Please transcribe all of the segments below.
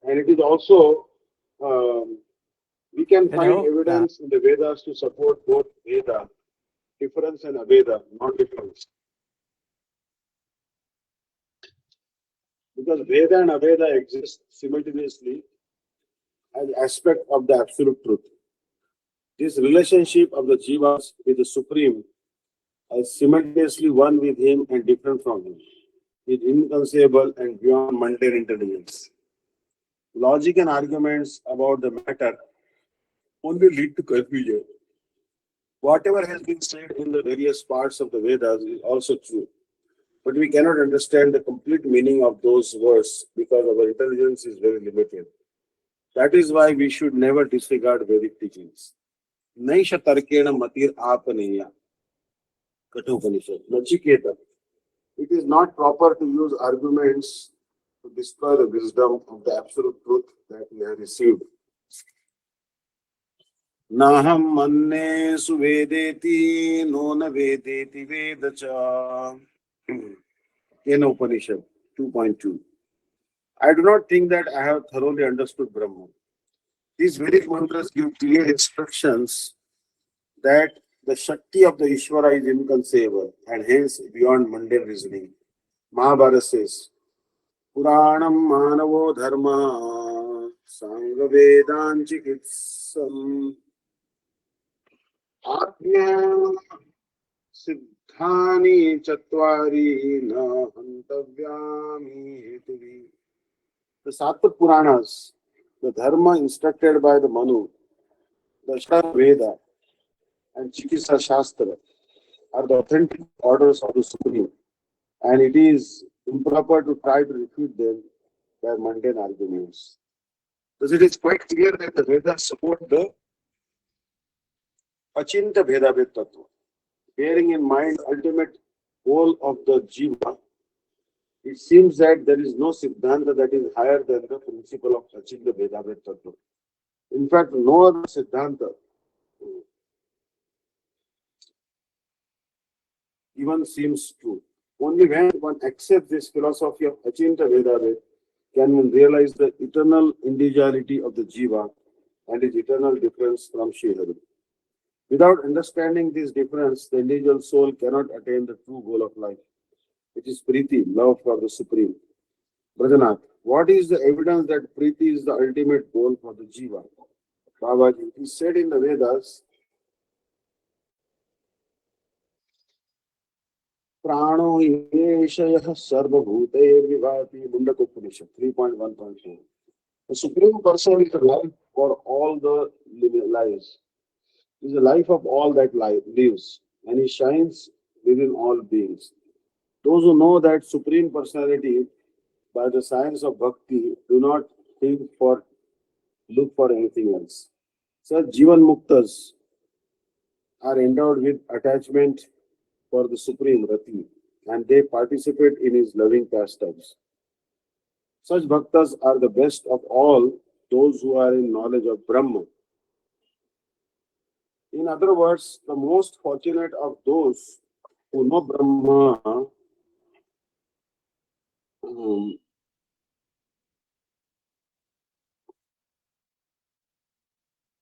And it is also, we can You find know, evidence in the Vedas to support both Veda, difference, and Aveda, not difference. Because Veda and Aveda exist simultaneously as aspect of the absolute truth. This relationship of the jivas with the Supreme as simultaneously one with him and different from him is inconceivable and beyond mundane intelligence. Logic and arguments about the matter only lead to confusion. Whatever has been said in the various parts of the Vedas is also true, but we cannot understand the complete meaning of those words because our intelligence is very limited. That is why we should never disregard Vedic teachings. Naisha Tarkena Matir Apaneya, Kathopanishad. Nachiketa. It is not proper to use arguments to destroy the wisdom of the absolute truth that we have received. Naham manne suvedeti no na vedeti vedacha. Kena Upanishad 2.2. I do not think that I have thoroughly understood Brahma. These Vedic mantras give clear instructions that the Shakti of the Ishvara is inconceivable and hence beyond mundane reasoning. Mahabharata says, Puranam Manavo Dharma Sangha Vedanchikitsam Atmya Siddhani Chatvari Na Hantavyami Hetuvi. The Sattva Puranas, the Dharma instructed by the Manu, the Ashtar Veda, and Chikitsa Shastra are the authentic orders of the Supreme, and it is improper to try to refute them by mundane arguments. Thus, it is quite clear that the Vedas support the Achinta Bhedabhed Tattva, bearing in mind the ultimate goal of the Jiva. It seems that there is no Siddhanta that is higher than the principle of Achinta Bhedabhed Tattva. In fact, no other Siddhanta even seems true. Only when one accepts this philosophy of Achinta Vedabhed can one realize the eternal individuality of the Jiva and its eternal difference from Shri. Without understanding this difference, the individual soul cannot attain the true goal of life, which is Priti, love for the Supreme. Brajanath, what is the evidence that Priti is the ultimate goal for the Jiva? Babaji, it is said in the Vedas, Prano Yeshayah Sarvabhute Vivati Mundakopanishad 3.1.4. The Supreme Person is the life for all the lives. He is the life of all that lives, and he shines within all beings. Those who know that Supreme Personality by the science of Bhakti do not look for anything else. Such Jivan Muktas are endowed with attachment for the Supreme Rati, and they participate in his loving pastimes. Such bhaktas are the best of all those who are in knowledge of Brahma. In other words, the most fortunate of those who know Brahma, um,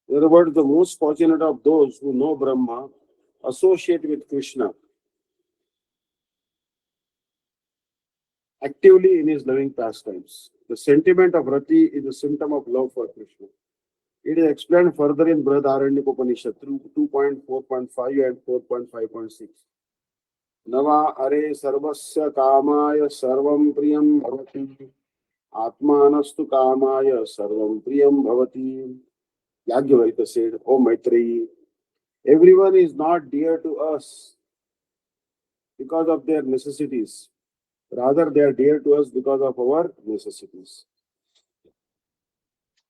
in other words, the most fortunate of those who know Brahma associate with Krishna actively in his loving pastimes. The sentiment of Rati is a symptom of love for Krishna. It is explained further in Brihadaranyaka Upanishad through 2.4.5 and 4.5.6. Nava are sarvasya kamaya sarvam priyam bhavati atmanastu kamaya sarvam priyam bhavati. Yajnavalkya said, O Maitreyi, everyone is not dear to us because of their necessities. Rather, they are dear to us because of our necessities.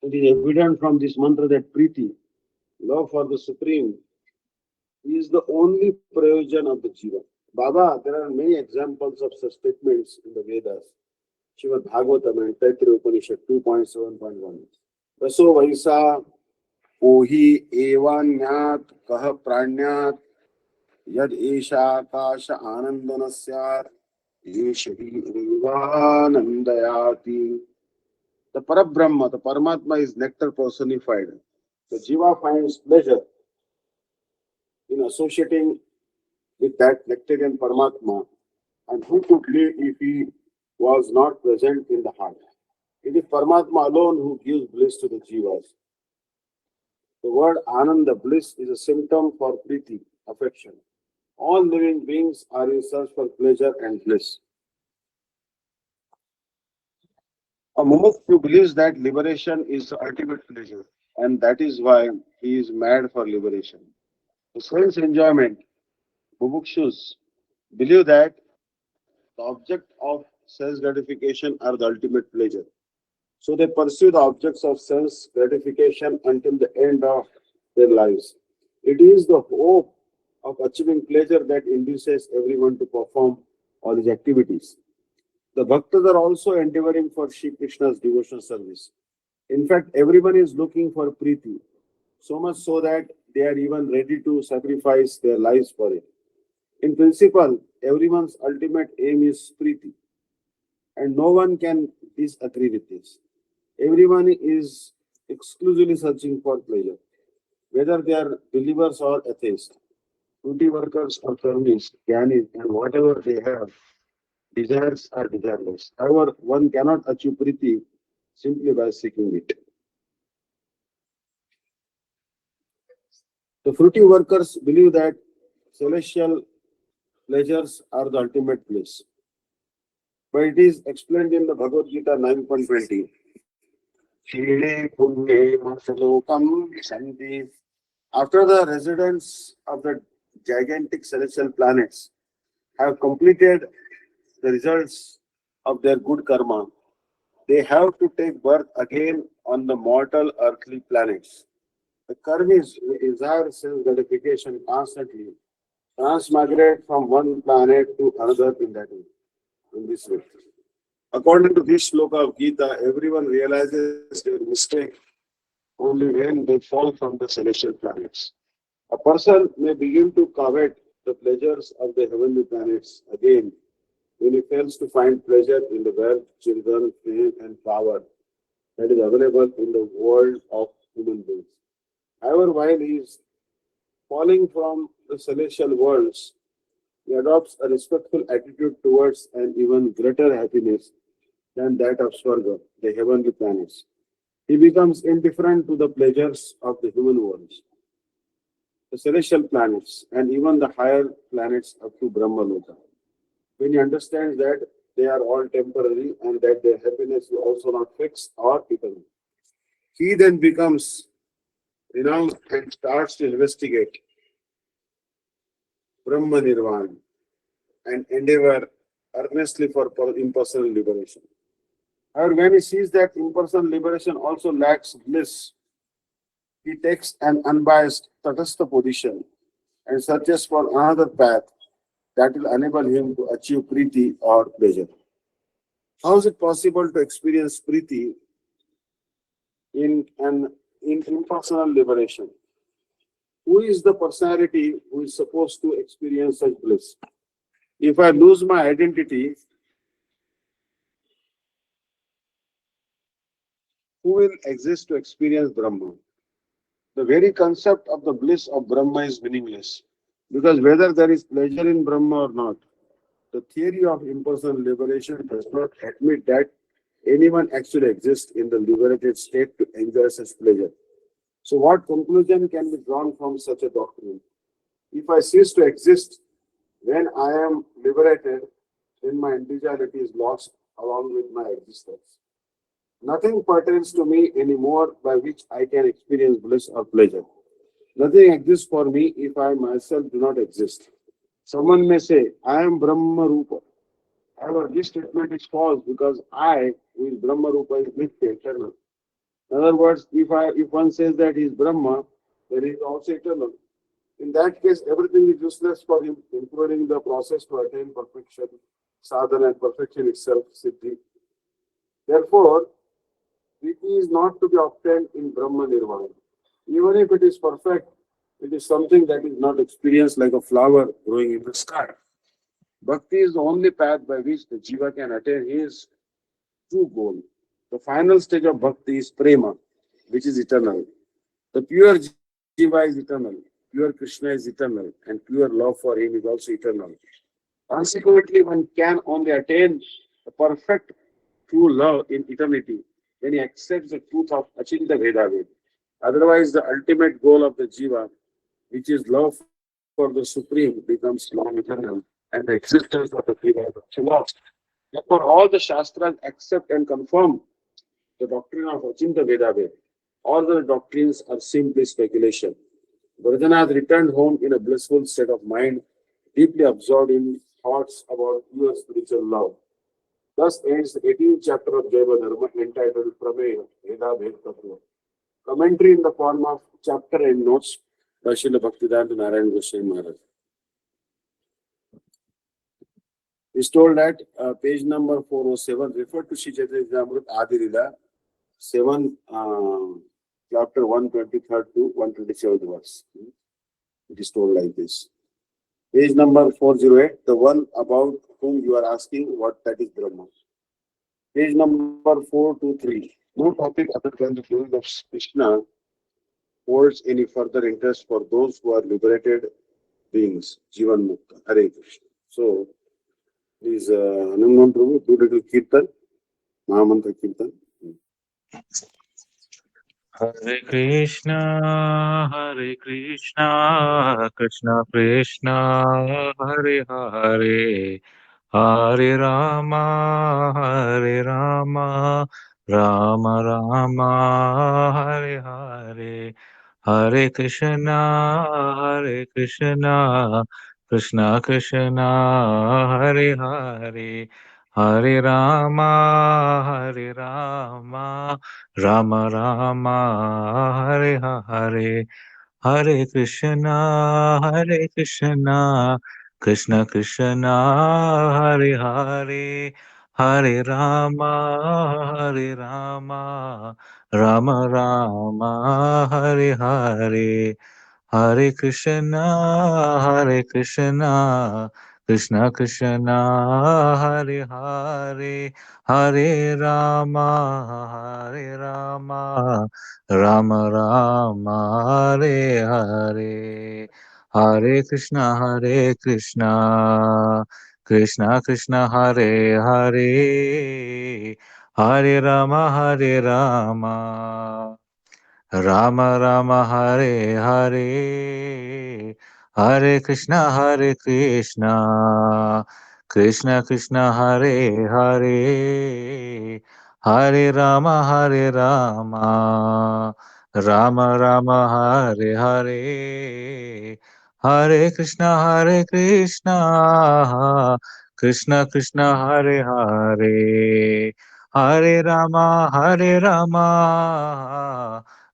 It is evident from this mantra that Priti, love for the Supreme, is the only prayojan of the Jiva. Baba, there are many examples of such statements in the Vedas. Srimad Bhagavatam and Taittiriya Upanishad 2.7.1. Raso Vaisa Ohi Evanyat Kah Pranyat Yad Esha Kasha Anandanasyar Yeshahi Evanandayati. The Parabrahma, the Paramatma is nectar personified. The Jiva finds pleasure in associating with that nectarian Paramatma, and who could live if he was not present in the heart? It is Paramatma alone who gives bliss to the Jivas. The word Ananda, bliss, is a symptom for Priti, affection. All living beings are in search for pleasure and bliss. A Mumukshu believes that liberation is the ultimate pleasure, and that is why he is mad for liberation. The sense enjoyment, Mumukshus believe that the object of sense gratification are the ultimate pleasure. So they pursue the objects of sense gratification until the end of their lives. It is the hope of achieving pleasure that induces everyone to perform all his activities. The bhaktas are also endeavoring for Shri Krishna's devotional service. In fact, everyone is looking for Preeti, so much so that they are even ready to sacrifice their lives for it. In principle, everyone's ultimate aim is Preeti, and no one can disagree with this. Everyone is exclusively searching for pleasure, whether they are believers or atheists, duty workers or karmis, jnanis, and whatever they have, desires are desireless. However, one cannot achieve Priti simply by seeking it. The fruity workers believe that celestial pleasures are the ultimate bliss. But it is explained in the Bhagavad Gita 9.20. Shire punye masalokam shanti. After the residents of the gigantic celestial planets have completed the results of their good karma, they have to take birth again on the mortal earthly planets. The karmis who desire sense gratification constantly transmigrate from one planet to another in this way. According to this shloka of Gita, everyone realizes their mistake only when they fall from the celestial planets. A person may begin to covet the pleasures of the heavenly planets again when he fails to find pleasure in the wealth, children, fame, and power that is available in the world of human beings. However, while he is falling from the celestial worlds, he adopts a respectful attitude towards an even greater happiness than that of Swarga, the heavenly planets. He becomes indifferent to the pleasures of the human worlds, the celestial planets, and even the higher planets up to Brahmaloka. When he understands that they are all temporary and that their happiness is also not fixed or eternal, he then becomes renounced and starts to investigate Brahma Nirvana and endeavor earnestly for impersonal liberation. However, when he sees that impersonal liberation also lacks bliss, he takes an unbiased tatastha position and searches for another path that will enable him to achieve Priti or pleasure. How is it possible to experience Priti in impersonal liberation? Who is the personality who is supposed to experience such bliss? If I lose my identity, who will exist to experience Brahma? The very concept of the bliss of Brahma is meaningless, because whether there is pleasure in Brahma or not, the theory of impersonal liberation does not admit that anyone actually exists in the liberated state to enjoy such pleasure. So, what conclusion can be drawn from such a doctrine? If I cease to exist when I am liberated, then my individuality is lost along with my existence. Nothing pertains to me anymore by which I can experience bliss or pleasure. Nothing exists for me if I myself do not exist. Someone may say, I am Brahma Rupa. However, this statement is false because I, who is Brahma Rupa, is Nitya, eternal. In other words, if one says that he is Brahma, then he is also eternal. In that case, everything is useless for him, including the process to attain perfection, sadhana and perfection itself, siddhi. Therefore, Priti is not to be obtained in Brahma Nirvana. Even if it is perfect, it is something that is not experienced like a flower growing in the sky. Bhakti is the only path by which the jiva can attain his true goal. The final stage of bhakti is prema, which is eternal. The pure jiva is eternal, pure Krishna is eternal, and pure love for him is also eternal. Consequently, one can only attain the perfect true love in eternity when he accepts the truth of Achinta Vedaved. Otherwise, the ultimate goal of the jiva, which is love for the Supreme, becomes non-eternal, and the existence of the jiva is lost. Therefore, all the Shastras accept and confirm the doctrine of Achinta Vedaved. All the doctrines are simply speculation. Vardhanath returned home in a blissful state of mind, deeply absorbed in thoughts about pure spiritual love. Thus ends the 18th chapter of Jaiva Dharma entitled Prameya, Veda Ved Tattva. Commentary in the form of chapter and notes by Srila Bhaktivedanta Narayan Goswami Maharaj. He's told that page number 407 referred to Sri Chaitanya Amrit Adi Lila, 7, chapter 123 to 127 verse. It is told like this. Page number 408, the one about whom you are asking what that is Brahma. Page number 423. No topic other than the glory of Krishna holds any further interest for those who are liberated beings, Jivan Mukta. Hare Krishna. So, please, Hanuman Prabhu, do little Kirtan, Mahamantra Kirtan. Hare Krishna, Krishna Krishna, Hare Hare, Hare Rama, Rama Rama, Hare Hare, Hare Krishna, Krishna Krishna, Hare Hare, Hare Rama, Rama Rama, Hare Hare, Hare Krishna, Krishna Krishna, Hare Hare, Hare Rama, Rama Rama, Hare Hare, Hare Krishna, Krishna Krishna, Hare Hare, Hare Rama, Rama Rama, Hare Hare, Hare Krishna, Krishna Krishna, Hare Hare, Hare Rama, Rama Rama, Hare Hare, Hare Krishna, Krishna Krishna, Hare Hare, Hare Rama, Rama Rama, Hare Hare, Hare Krishna, Krishna Krishna, Hare Hare, Hare Rama,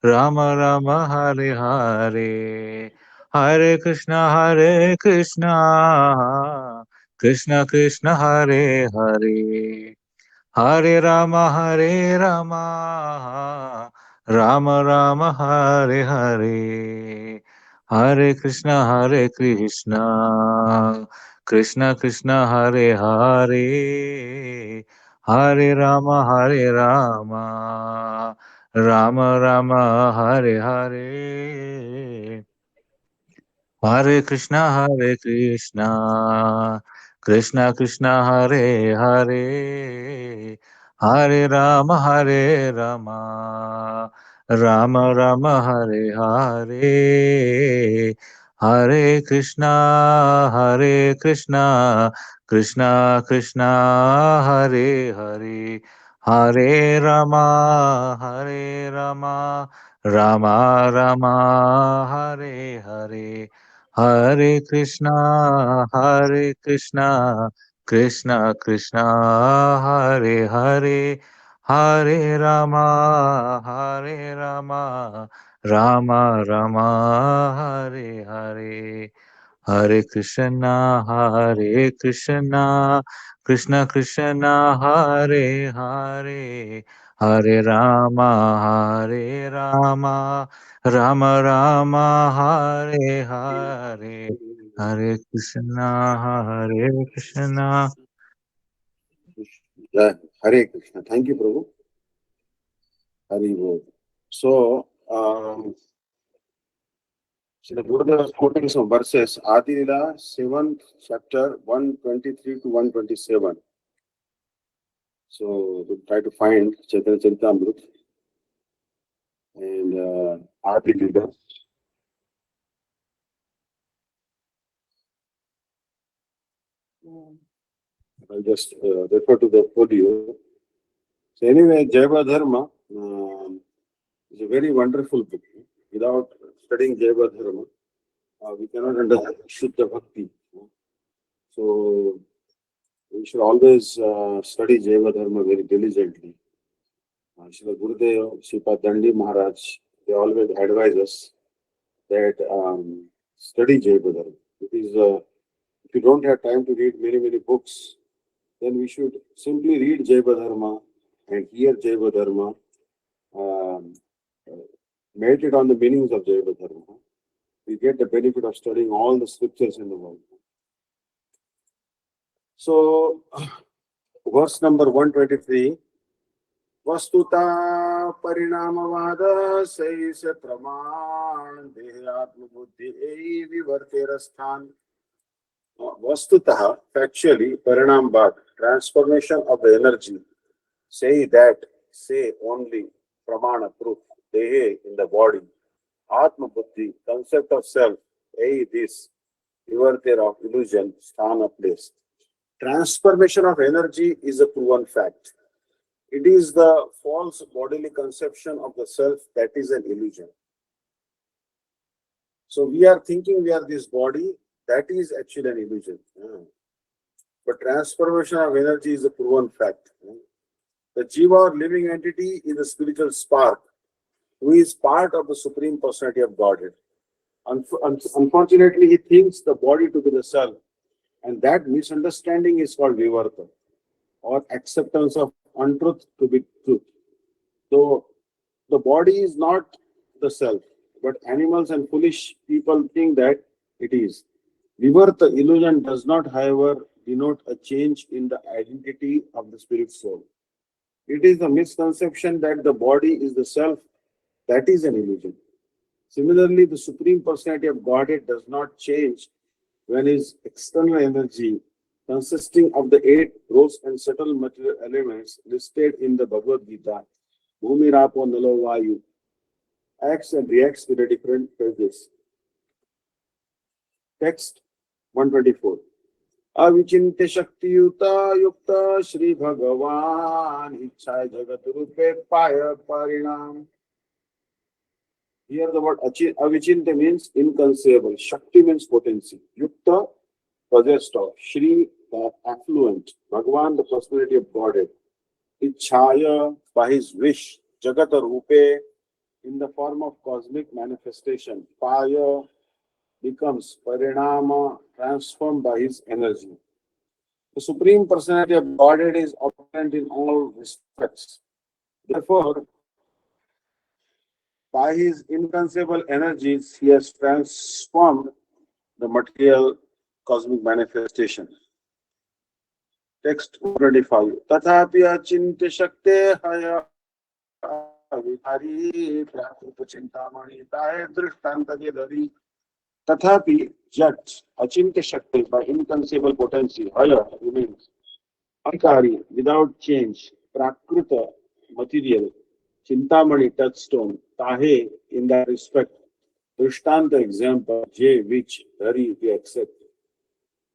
Rama Rama, Hare Hare, Hare Krishna, Krishna Krishna, Hare Hare, Hare Rama, Rama Rama, Hare Hare, Hare Krishna, Krishna Krishna, Hare Hare, Hare Rama, Rama Rama, Hare Hare, Hare Krishna, Krishna Krishna, Hare Hare, Hare Rama, Rama Rama, Hare Hare, Hare Krishna, Krishna Krishna, Hare Hare, Hare Rama, Rama Rama, Hare Hare, Hare Krishna, Krishna Krishna, Hare Hare, Hare Rama, Rama Rama, Hare Hare, Hare Krishna, Krishna Krishna, Hare Hare, Hare Rama, Rama Rama, Hare Hare, Hare Krishna. Yeah, Hare Krishna. Thank you, Prabhu. Hari Bol. So, so the Buddha was quoting some verses, Adi Lila, 7th chapter, 123 to 127. So, we try to find Chaitanya Charitamrita and Adi Lila. I'll just refer to the audio. So, anyway, Jaiva Dharma is a very wonderful book. Without studying Jaiva Dharma, we cannot understand Shuddha Bhakti. So, we should always study Jaiva Dharma very diligently. Srila Gurudev, Sripad Dandi Maharaj, they always advise us that study Jaiva Dharma. If you don't have time to read many books, then we should simply read Jaiva Dharma and hear Jaiva Dharma, meditate on the meanings of Jaiva Dharma. We get the benefit of studying all the scriptures in the world. So, verse number 123, Vastuta Parinamavada Saisa Praman Dehatma Buddhi Vivarterasthan. Vastutaha, factually, Parinambad, transformation of the energy. Say only, Pramana, proof, Dehe, in the body. Atma Buddhi, concept of self, this, Vivartera of illusion, Sthana, place. Transformation of energy is a proven fact. It is the false bodily conception of the self that is an illusion. So we are thinking we are this body, that is actually an illusion. But transformation of energy is a proven fact. The Jiva or living entity is a spiritual spark who is part of the Supreme Personality of Godhead. Unfortunately, he thinks the body to be the self, and that misunderstanding is called Vivarta, or acceptance of untruth to be truth. So the body is not the self, but animals and foolish people think that it is. Vivarta, illusion, does not, however, denote a change in the identity of the spirit soul. It is the misconception that the body is the self that is an illusion. Similarly, the Supreme Personality of Godhead does not change when his external energy, consisting of the 8 gross and subtle material elements listed in the Bhagavad Gita, Bhumi Rapo Nalo Vayu, acts and reacts with the different phases. Text 124. Avichintya Shakti Yuta Yukta Shri Bhagavan Ichchai Jagat Rupe Paya Parinam. Here the word Avichintya means inconceivable. Shakti means potency. Yukta, possessed of. Shri, the affluent. Bhagavan, the personality of Godhead. Ichchaya, by his wish. Jagata Rupe, in the form of cosmic manifestation. Paya becomes Parinama, transformed by his energy. The Supreme Personality of Godhead is opulent in all respects. Therefore, by his inconceivable energies, he has transformed the material cosmic manifestation. Text 125. Tathapi achintya shakte haya avihari prakruta chintamani tahe drishtanta gedari. Tathapi, yet, achintya shakti, by inconceivable potency, haya remains. Avikari, without change. Prakruta, material. Chintamani, touchstone. Tahe, in that respect. Drishtanta, example. J, which, Hari, we accept.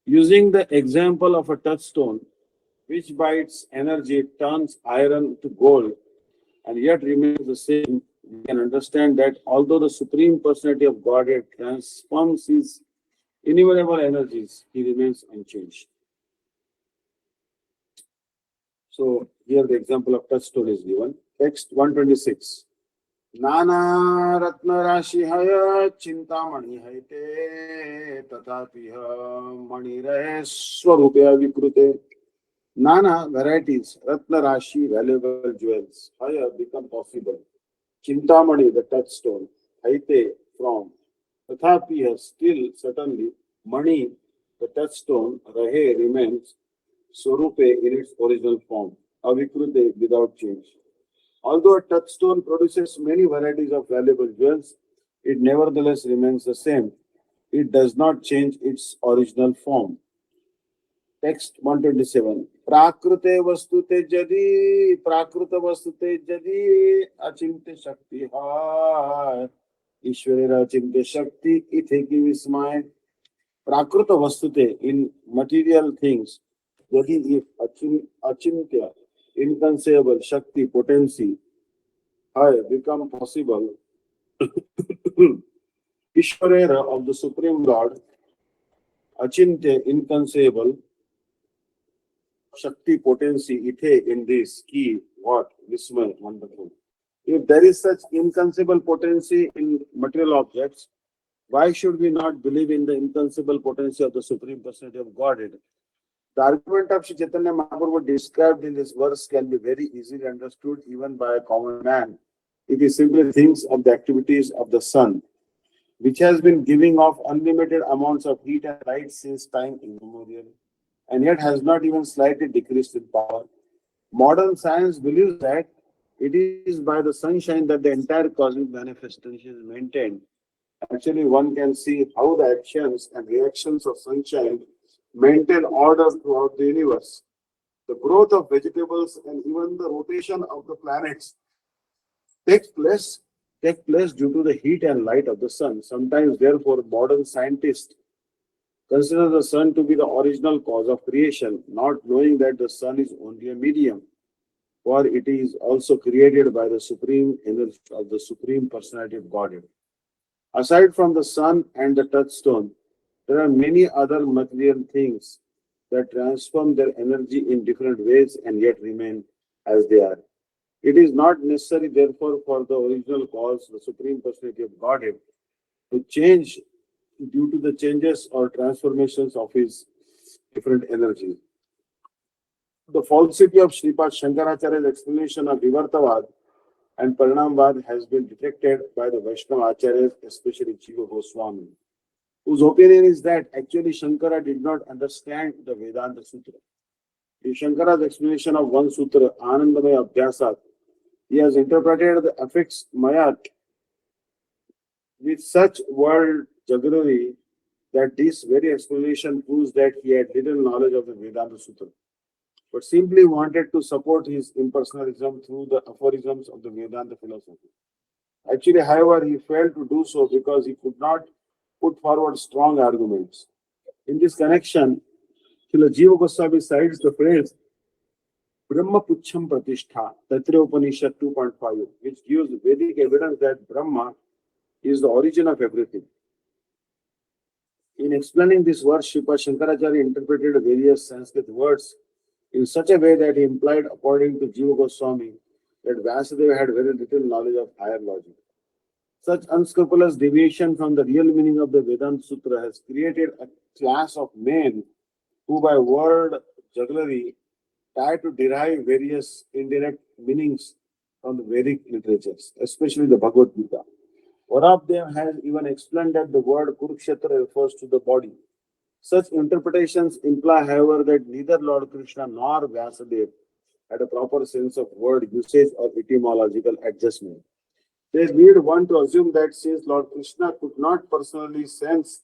Using the example of a touchstone, which by its energy turns iron to gold and yet remains the same, we can understand that although the Supreme Personality of Godhead transforms his innumerable energies, he remains unchanged. So here the example of touchstone is given. Text 126. Nana Ratna Rashi Haya Chintamani Haite Tatapiha Mani Rahe Swarupya Vikrute. Nana varieties, Ratna Rashi, valuable jewels, higher become possible. Chintamani, the touchstone, Haite, from. Tathapiha, still, certainly, Mani, the touchstone, Rahe, remains, Swarupe, in its original form, Avikrute, without change. Although a touchstone produces many varieties of valuable jewels, it nevertheless remains the same. It does not change its original form. Text 127. प्राकृत वस्तुते जदि अचिंत्य शक्ति है ईश्वरेर अचिंत्य शक्ति इथे की विस्मय प्राकृत वस्तुते in material things यदि if achintya inconceivable shakti potency hai become possible Ishwarera of the Supreme Lord achintya inconceivable Shakti potency ithe in this key what Vismay wonderful. If there is such inconceivable potency in material objects, why should we not believe in the inconceivable potency of the Supreme Personality of Godhead? The argument of Sri Chaitanya Mahaprabhu described in this verse can be very easily understood even by a common man if he simply thinks of the activities of the sun, which has been giving off unlimited amounts of heat and light since time immemorial, and yet has not even slightly decreased in power. Modern science believes that it is by the sunshine that the entire cosmic manifestation is maintained. Actually, one can see how the actions and reactions of sunshine maintain order throughout the universe. The growth of vegetables and even the rotation of the planets take place due to the heat and light of the sun. Sometimes, therefore, modern scientists consider the sun to be the original cause of creation, not knowing that the sun is only a medium, for it is also created by the supreme energy of the Supreme Personality of Godhead. Aside from the sun and the touchstone, there are many other material things that transform their energy in different ways and yet remain as they are. It is not necessary, therefore, for the original cause, the Supreme Personality of Godhead, to change due to the changes or transformations of his different energies. The falsity of Sripad Shankaracharya's explanation of Vivartavad and Parinamvad has been detected by the Vaishnava Acharyas, especially Jiva Goswami, whose opinion is that actually Shankara did not understand the Vedanta Sutra. In Shankara's explanation of one sutra, Anandamaya Abhyasat, he has interpreted the affix Mayat with such world jugglery that this very explanation proves that he had little knowledge of the Vedanta Sutra, but simply wanted to support his impersonalism through the aphorisms of the Vedanta philosophy. Actually, however, he failed to do so because he could not put forward strong arguments. In this connection, Srila Jiva Goswami cites the phrase Brahma Puchham Pratishtha, Taittiriya Upanishad 2.5, which gives Vedic evidence that Brahma is the origin of everything. In explaining this verse, Sripad Shankaracharya interpreted various Sanskrit words in such a way that he implied, according to Jiva Goswami, that Vyasadeva had very little knowledge of higher logic. Such unscrupulous deviation from the real meaning of the Vedanta Sutra has created a class of men who, by word jugglery, try to derive various indirect meanings from the Vedic literatures, especially the Bhagavad Gita. One of them has even explained that the word Kurukshetra refers to the body. Such interpretations imply, however, that neither Lord Krishna nor Vyasadeva had a proper sense of word usage or etymological adjustment. They lead one to assume that since Lord Krishna could not personally sense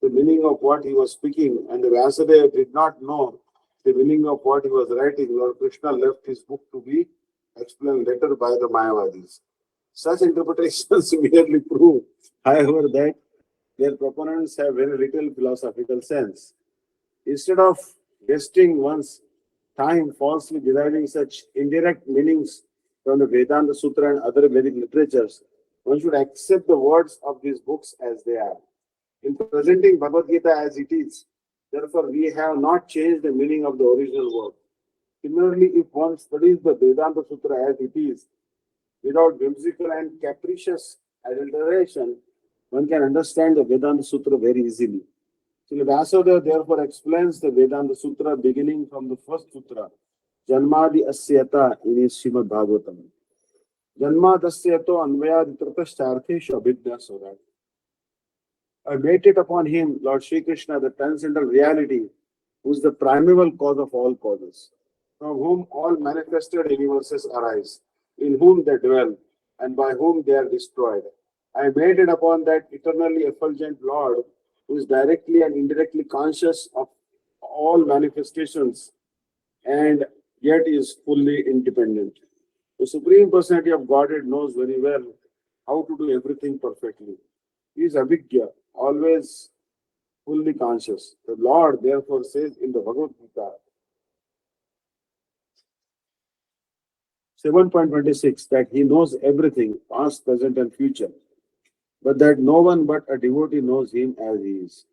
the meaning of what he was speaking and the Vyasadeva did not know the meaning of what he was writing, Lord Krishna left his book to be explained later by the Mayavadis. Such interpretations merely prove, however, that their proponents have very little philosophical sense. Instead of wasting one's time falsely deriving such indirect meanings from the Vedanta Sutra and other Vedic literatures, one should accept the words of these books as they are. In presenting Bhagavad Gita as it is, therefore, we have not changed the meaning of the original work. Similarly, if one studies the Vedanta Sutra as it is, without whimsical and capricious adulteration, one can understand the Vedanta Sutra very easily. Srila Vyasadeva therefore explains the Vedanta Sutra beginning from the first sutra, Janmadi Asyata, in his Srimad Bhagavatam. Janmadasyato Anvayadi Trapashtartheshu Abhidya, so that I meditate upon him, Lord Sri Krishna, the transcendental reality, who is the primeval cause of all causes, from whom all manifested universes arise. in whom they dwell, and by whom they are destroyed. I made it upon that eternally effulgent Lord, who is directly and indirectly conscious of all manifestations and yet is fully independent. The Supreme Personality of Godhead knows very well how to do everything perfectly. He is Abhigya, always fully conscious. The Lord therefore says in the Bhagavad Gita 7.26 that he knows everything, past, present, and future, but that no one but a devotee knows him as he is.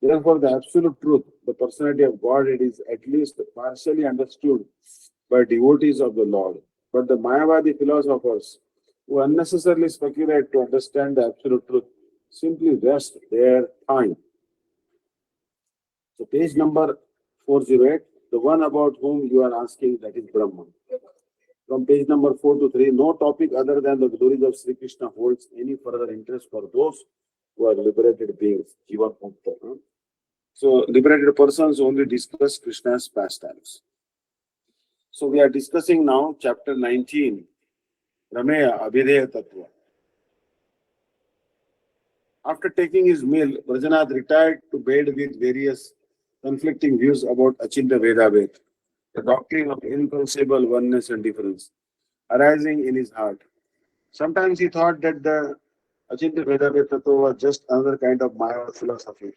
Therefore, the absolute truth, the personality of God, it is at least partially understood by devotees of the Lord. But the Mayavadi philosophers, who unnecessarily speculate to understand the absolute truth, simply waste their time. So, page number 408, the one about whom you are asking, that is Brahman. From page number 4 to 3, no topic other than the glories of Sri Krishna holds any further interest for those who are liberated beings, Jiva Mukta. So, liberated persons only discuss Krishna's pastimes. So, we are discussing now chapter 19, Rameya Abhideya Tattva. After taking his meal, Brajanath retired to bed with various conflicting views about Achinta Vedabhet, the doctrine of inconceivable oneness and difference, arising in his heart. Sometimes he thought that the Achinta Vedabhet Tattva was just another kind of Maya philosophy.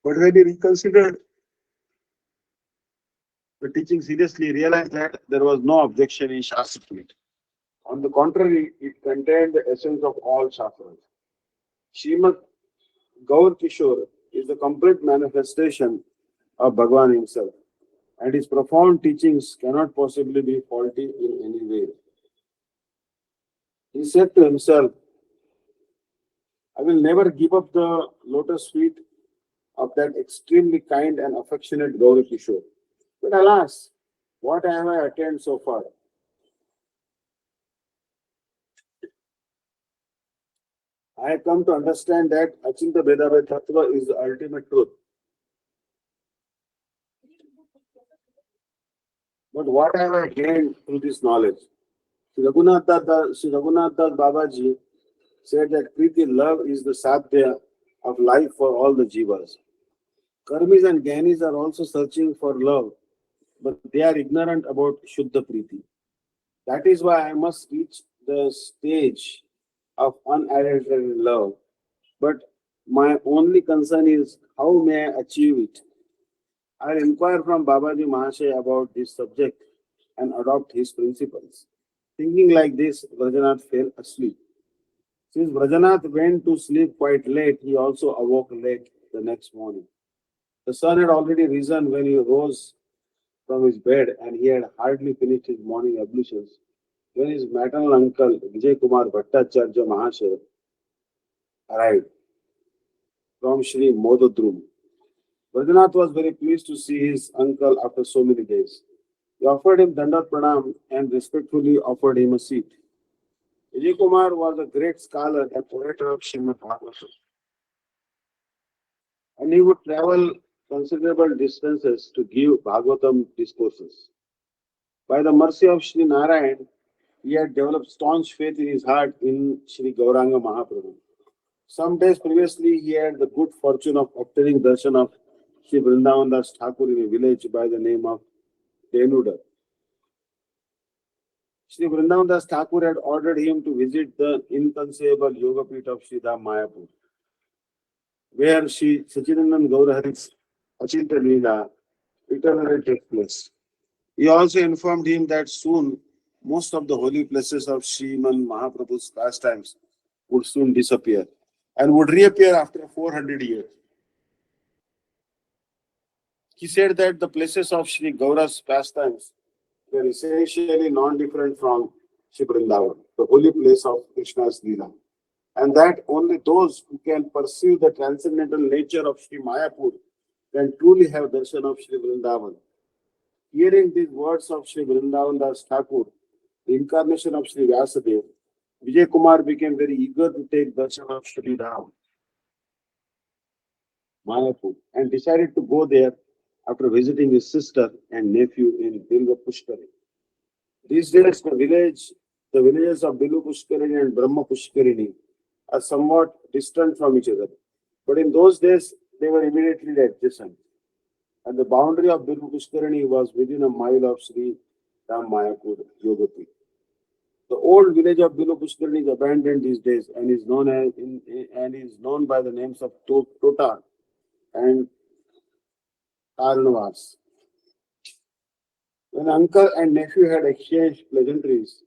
But when he reconsidered the teaching seriously, he realized that there was no objection in Shastra to it. On the contrary, it contained the essence of all Shastras. Srimad Gaur Kishore is the complete manifestation of Bhagavan himself, and his profound teachings cannot possibly be faulty in any way. He said to himself, I will never give up the lotus feet of that extremely kind and affectionate Gaur Kishore. But alas, what have I attained so far? I have come to understand that Achinta Vedabhet Tattva is the ultimate truth. But what have I gained through this knowledge? Sri Raghunath Das Babaji said that Priti, love, is the sadhya of life for all the jivas. Karmis and Gyanis are also searching for love, but they are ignorant about Shuddha Priti. That is why I must reach the stage of unadulterated love. But my only concern is how may I achieve it? I will inquire from Babaji Mahasaya about this subject and adopt his principles. Thinking like this, Vrajanath fell asleep. Since Vrajanath went to sleep quite late, he also awoke late the next morning. The sun had already risen when he rose from his bed, and he had hardly finished his morning ablutions when his maternal uncle Vijay Kumar Bhattacharya Mahasaya arrived from Sri Mododrum. Vrajanath was very pleased to see his uncle after so many days. He offered him Dandat Pranam and respectfully offered him a seat. Vijay Kumar was a great scholar and orator of Srimad Bhagavatam, and he would travel considerable distances to give Bhagavatam discourses. By the mercy of Sri Narayan, he had developed staunch faith in his heart in Sri Gauranga Mahaprabhu. Some days previously, he had the good fortune of obtaining darshan of Sri Vrindavan Das Thakur in a village by the name of Denuda. Sri Vrindavan Das Thakur had ordered him to visit the inconceivable Yoga Pit of Sri Dham Mayapur, where Sri Sachidanand Gaurahari's Achinta Leela eternally takes place. He also informed him that soon most of the holy places of Sriman Mahaprabhu's pastimes would soon disappear and would reappear after 400 years. He said that the places of Sri Gaura's pastimes were essentially non-different from Sri Vrindavan, the holy place of Krishna's Leela, and that only those who can perceive the transcendental nature of Sri Mayapur can truly have darshan of Sri Vrindavan. Hearing these words of Sri Vrindavan Das Thakur, the incarnation of Sri Vyasadeva, Vijay Kumar became very eager to take darshan of Sri Dham, Mayapur, and decided to go there after visiting his sister and nephew in Bilva Pushkari. These days, the village The villages of Bilu Pushkarini and Brahma Pushkarini are somewhat distant from each other. But in those days, they were immediately adjacent. And the boundary of Bilu Pushkarini was within a mile of Sri Ram Mayapur Yogapit. The old village of Bilu Pushkarini is abandoned these days and is known by the names of Tota and Karnavas. When uncle and nephew had exchanged pleasantries,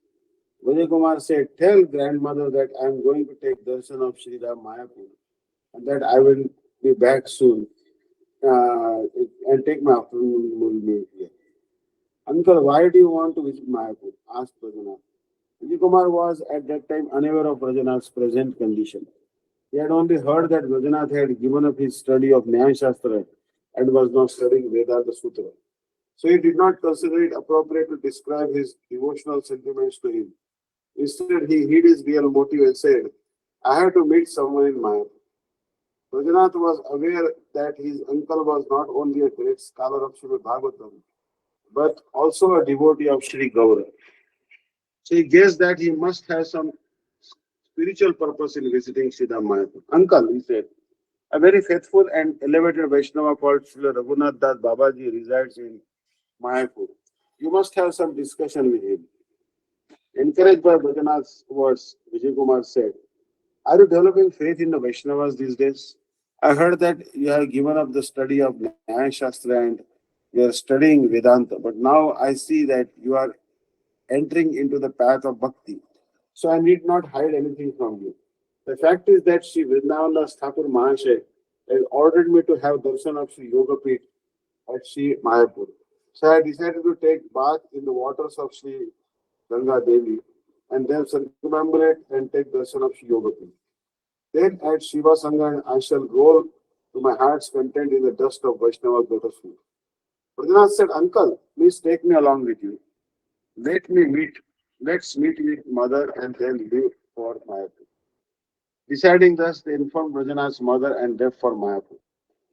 Vijay Kumar said, "Tell grandmother that I am going to take darshan of Sri Ram Mayapur and that I will be back soon uh, and take my afternoon meal here." "Uncle, why do you want to visit Mayapur?" asked Rajanath. Vijay Kumar was at that time unaware of Rajanath's present condition. He had only heard that Rajanath had given up his study of Nyaya Shastra and was now studying Vedanta Sutra. So he did not consider it appropriate to describe his devotional sentiments to him. Instead, he hid his real motive and said, "I have to meet someone in Mayapur." Rajanath was aware that his uncle was not only a great scholar of Srimad Bhagavatam, but also a devotee of Sri Gaura. So he guessed that he must have some spiritual purpose in visiting Siddha Mayapur. "Uncle," he said, "a very faithful and elevated Vaishnava called Srila Raghunath Das Babaji resides in Mayapur. You must have some discussion with him." Encouraged by Bhajanath's words, Vijay Kumar said, "Are you developing faith in the Vaishnavas these days? I heard that you have given up the study of Nyaya Shastra and you are studying Vedanta, but now I see that you are entering into the path of bhakti. So I need not hide anything from you. The fact is that Sri Vrindavan Thakur Mahashay has ordered me to have darshan of Sri Yogapit at Sri Mayapur. So I decided to take bath in the waters of Sri Ganga Devi and then circumambulate and take darshan of Sri Yogapit. Then at Shiva Sangan I shall roll to my heart's content in the dust of Vaishnava lotus feet." Rajanath said, "Uncle, please take me along with you. Let me meet, let's meet with mother and then leave for Mayapur." Deciding thus, they informed Rajanath's mother and left for Mayapur.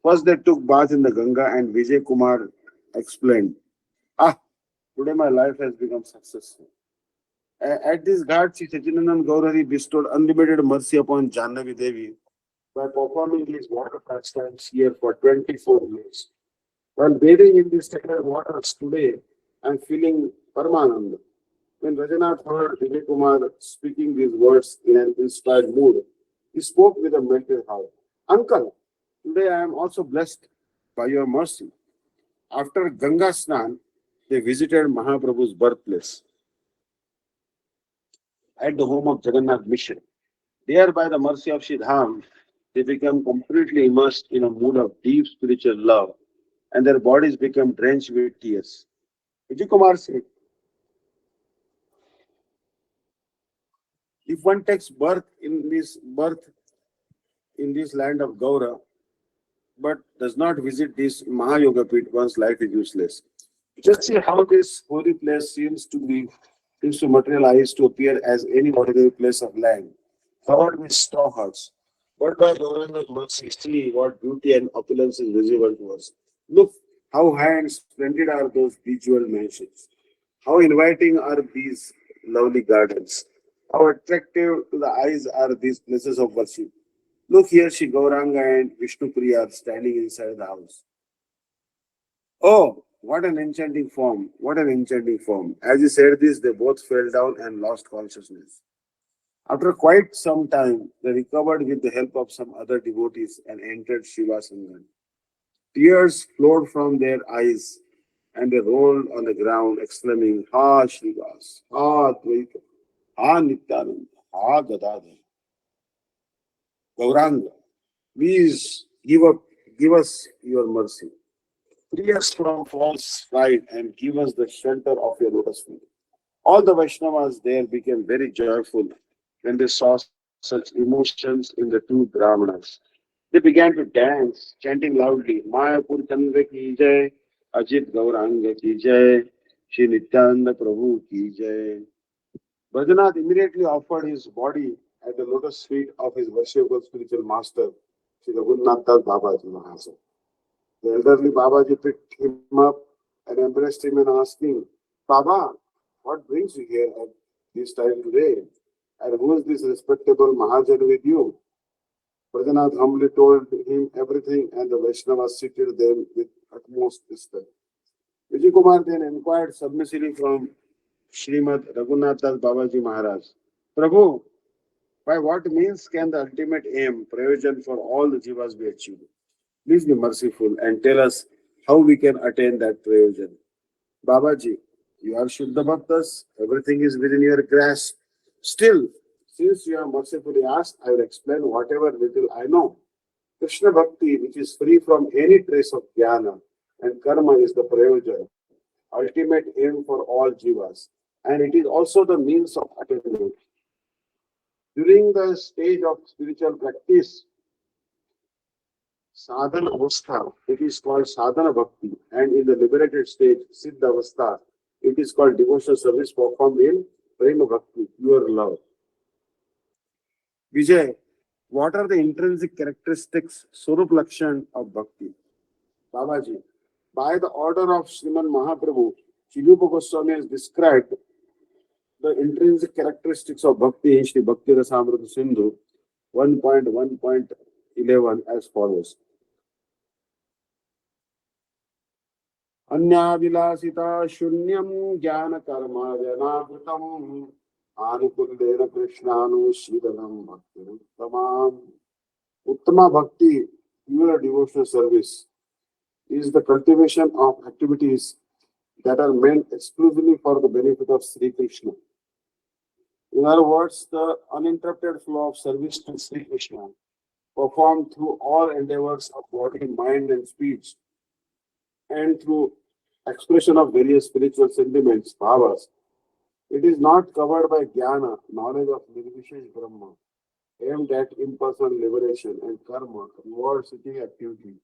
First, they took bath in the Ganga and Vijay Kumar explained, "Ah, today my life has become successful." At this ghat, Sri Sachidanand Gaurari bestowed unlimited mercy upon Jannavi Devi by performing his water pastimes here for 24 years. While bathing in these sacred waters today, I am feeling Paramananda. When Rajanath heard Vijay Kumar speaking these words in an inspired mood, he spoke with a melted heart. "Uncle, today I am also blessed by your mercy." After Ganga Snan, they visited Mahaprabhu's birthplace at the home of Jagannath Mission. There, by the mercy of Shri Dham, they became completely immersed in a mood of deep spiritual love, and their bodies became drenched with tears. Vijay Kumar said, "If one takes birth in this land of Gaura, but does not visit this Mahayoga pit, one's life is useless." Just see how this holy place seems to materialize to appear as any ordinary place of land, covered with straw huts. But by Gauranga's mercy, see what beauty and opulence is visible to us. Look how high and splendid are those bejeweled mansions. How inviting are these lovely gardens. How attractive to the eyes are these places of worship. Look here, Shri Gauranga and Vishnu Priya are standing inside the house. Oh, what an enchanting form! What an enchanting form! As he said this, they both fell down and lost consciousness. After quite some time, they recovered with the help of some other devotees and entered Shiva Sangan. Tears flowed from their eyes and they rolled on the ground, exclaiming, "Ha Srivas, Ha Dvaita, Ha Nityananda, Ha Gadadhar, Gauranga, please give us your mercy. Free us from false pride and give us the shelter of your lotus feet." All the Vaishnavas there became very joyful when they saw such emotions in the two Brahmanas. They began to dance, chanting loudly, "Mayapur Chandra ki jai, Ajit Gauranga ki jai, Shri Nityananda Prabhu ki jai." Bhajanatha immediately offered his body at the lotus feet of his worshipful spiritual master, Sri Raghunath Das Babaji Mahasaya. The elderly Babaji picked him up and embraced him and asking, "Baba, what brings you here at this time today. And who is this respectable Mahajan with you? Prajanath humbly told him everything, and the Vaishnavas seated them with utmost respect. Vijay Kumar then inquired submissively from Srimad Raghunath Das Babaji Maharaj, Prabhu, by what means can the ultimate aim, prayojan for all the jivas be achieved? Please be merciful and tell us how we can attain that prayojan. Babaji, you are Shuddha Bhaktas, everything is within your grasp. Still, since you have mercifully asked, I will explain whatever little I know. Krishna Bhakti, which is free from any trace of jnana, and karma is the prayojan, ultimate aim for all jivas, and it is also the means of attainment. During the stage of spiritual practice, sadhana avastha, it is called sadhana bhakti, and in the liberated stage, siddha avastha, it is called devotional service performed in prema bhakti, pure love. Vijay, what are the intrinsic characteristics, Swarup Lakshan of bhakti? Babaji, by the order of Sriman Mahaprabhu, Chilupa Goswami has described the intrinsic characteristics of bhakti in Shri Bhakti Rasamrita Sindhu 1.1.11 as follows. Anyavilasita shunyam jnana karma janavritam anukuldena krishnanu shidanam bhakti uttamam. Uttama bhakti, pure devotional service, is the cultivation of activities that are meant exclusively for the benefit of Sri Krishna. In other words, the uninterrupted flow of service to Sri Krishna, performed through all endeavors of body, mind, and speech, and through expression of various spiritual sentiments, bhavas. It is not covered by jnana, knowledge of Nirvishesh Brahma, aimed at impersonal liberation, and karma, reward-seeking activity,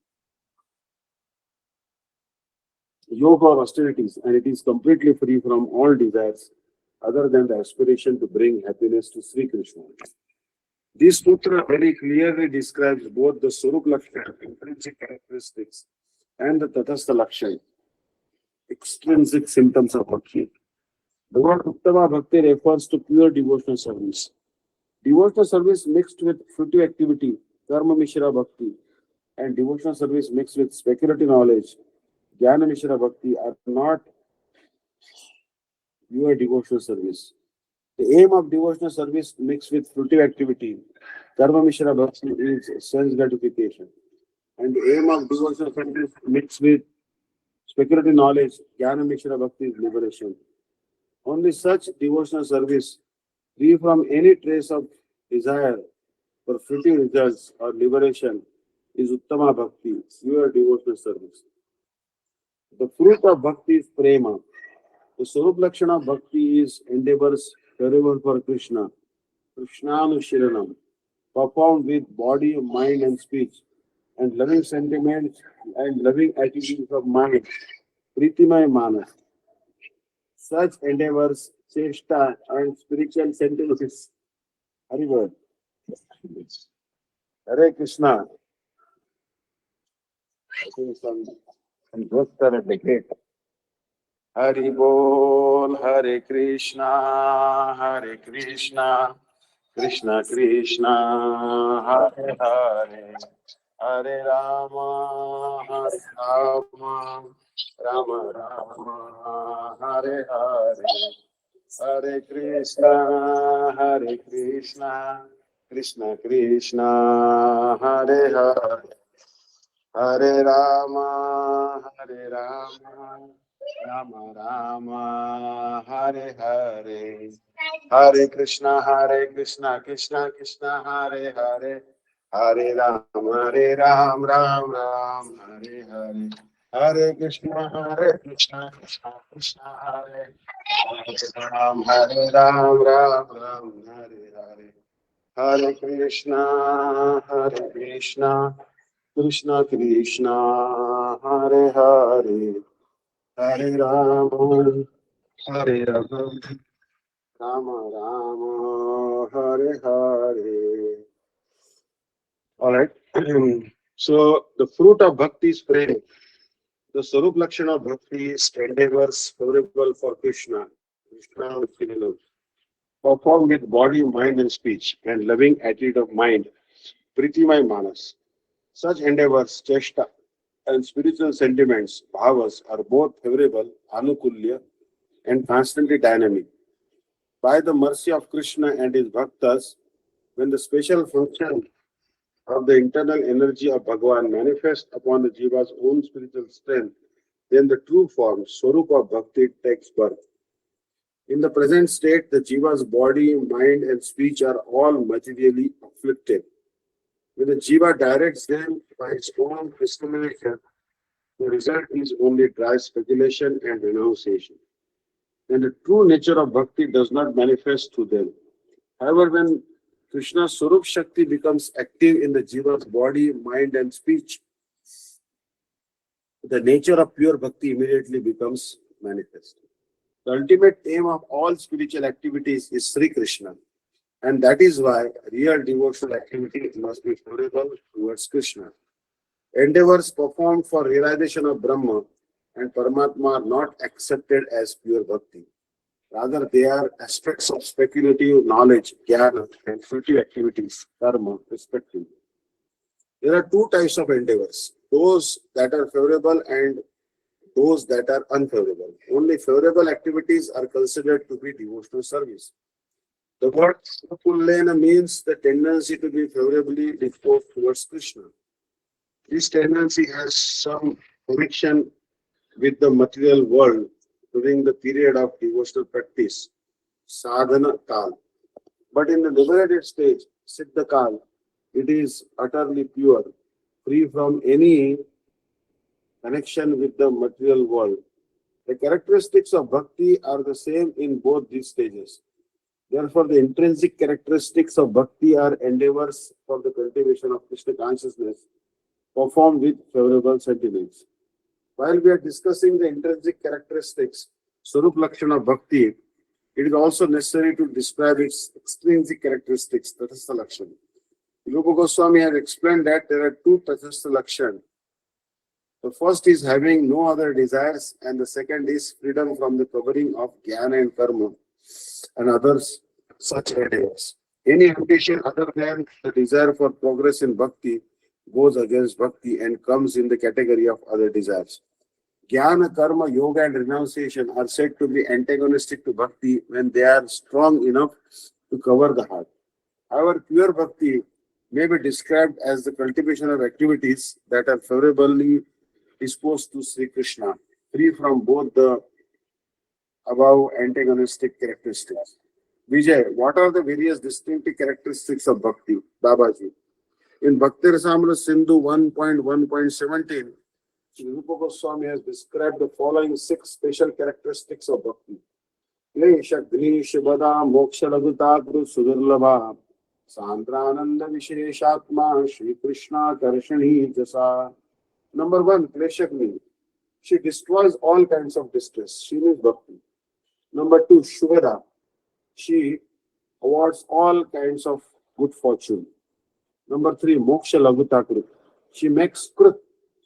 yoga or austerities, and it is completely free from all desires other than the aspiration to bring happiness to Sri Krishna. This sutra very clearly describes both the Swarup Lakshan, intrinsic characteristics, and the Tathastha Lakshan, extrinsic symptoms of bhakti. The word Uttama Bhakti refers to pure devotional service. Devotional service mixed with fruitive activity, Karma Mishra Bhakti, and devotional service mixed with speculative knowledge, Jnana Mishra Bhakti, are not pure devotional service. The aim of devotional service mixed with fruitive activity, Karma Mishra Bhakti, is sense gratification. And the aim of devotional service mixed with speculative knowledge, Jnana Mishra Bhakti, is liberation. Only such devotional service, free from any trace of desire for fruitive results or liberation, is Uttama Bhakti, pure devotional service. The fruit of Bhakti is Prema. The Swarup Lakshana of Bhakti is endeavors terrible for Krishna, Krishnanushiranam, performed with body, mind, and speech, and loving sentiments and loving attitudes of mind, Pritimay Manas. Such endeavors, chesta, and spiritual sentences. Hari Bol. Hare Krishna. I think some ghosts are at the gate. Hari Bol, Hare Krishna, Krishna Krishna, Hare Hare, Hare Rama, Hare Rama, Rama Rama, Hare Hare, Hare Krishna, Krishna Krishna, Hare Hare, Hare Rama, Rama Rama, Hare Hare, Hare Krishna, Krishna Krishna, Hare Hare, Hare Ram, Ram Ram, Hare Hare, Hare Krishna, Krishna Krishna, Hare Ram, Ram Ram, Hare Hare, Hare Krishna, Krishna Krishna, Hare Hare, Hare Rama, Hare Rama, Rama Rama, Hare Hare. All right. So the fruit of bhakti is prema. The Swarup Lakshana of bhakti is endeavors favorable for Krishna. Krishna will feel love. performed with body, mind, and speech, and loving attitude of mind, Pritimai Manas. Such endeavors, chesta, and spiritual sentiments, bhavas, are both favorable, anukulya, and constantly dynamic. By the mercy of Krishna and his bhaktas, when the special function of the internal energy of Bhagavan manifests upon the jiva's own spiritual strength, then the true form, Swarupa of Bhakti, takes birth. In the present state, the jiva's body, mind, and speech are all materially afflicted. When the jiva directs them by its own discrimination, the result is only dry speculation and renunciation. And the true nature of bhakti does not manifest through them. However, when Krishna's Swarup Shakti becomes active in the jiva's body, mind, and speech, the nature of pure bhakti immediately becomes manifest. The ultimate aim of all spiritual activities is Sri Krishna, and that is why real devotional activity must be favorable towards Krishna. Endeavors performed for realization of Brahma and Paramatma are not accepted as pure bhakti. Rather, they are aspects of speculative knowledge, jnana, and fruitive activities, karma, respectively. There are two types of endeavors, those that are favorable and those that are unfavorable. Only favorable activities are considered to be devotional service. The word Pullena means the tendency to be favorably disposed towards Krishna. This tendency has some connection with the material world during the period of devotional practice, sadhana kal. But in the liberated stage, siddha kal, it is utterly pure, free from any connection with the material world. The characteristics of bhakti are the same in both these stages. Therefore, the intrinsic characteristics of bhakti are endeavors for the cultivation of Krishna consciousness performed with favorable sentiments. While we are discussing the intrinsic characteristics, Swarup Lakshana of Bhakti, it is also necessary to describe its extrinsic characteristics, Tatastha Lakshana. Rupa Goswami has explained that there are two Tatastha Lakshana. The first is having no other desires, and the second is freedom from the covering of jnana and karma and others such endeavors. Any ambition other than the desire for progress in bhakti goes against bhakti and comes in the category of other desires. Jnana, karma, yoga, and renunciation are said to be antagonistic to bhakti when they are strong enough to cover the heart. However, pure bhakti may be described as the cultivation of activities that are favorably disposed to Sri Krishna, free from both the above antagonistic characteristics. Vijay, what are the various distinctive characteristics of bhakti? Babaji. In Bhakti Rasamrita Sindhu 1.1.17, Sri Rupa Goswami has described the following 6 special characteristics of bhakti. Klesha, Gnisha, Bada, Moksha, Lagutadru, Sudurlabha, Sandrananda, Visheshatma, Shri Krishna, Karshani, Jasa. Number 1, Kleshagni. She destroys all kinds of distress. She means bhakti. Number 2, Shubhada. She awards all kinds of good fortune. Number 3, Moksha Laguta Krut. She makes Krut,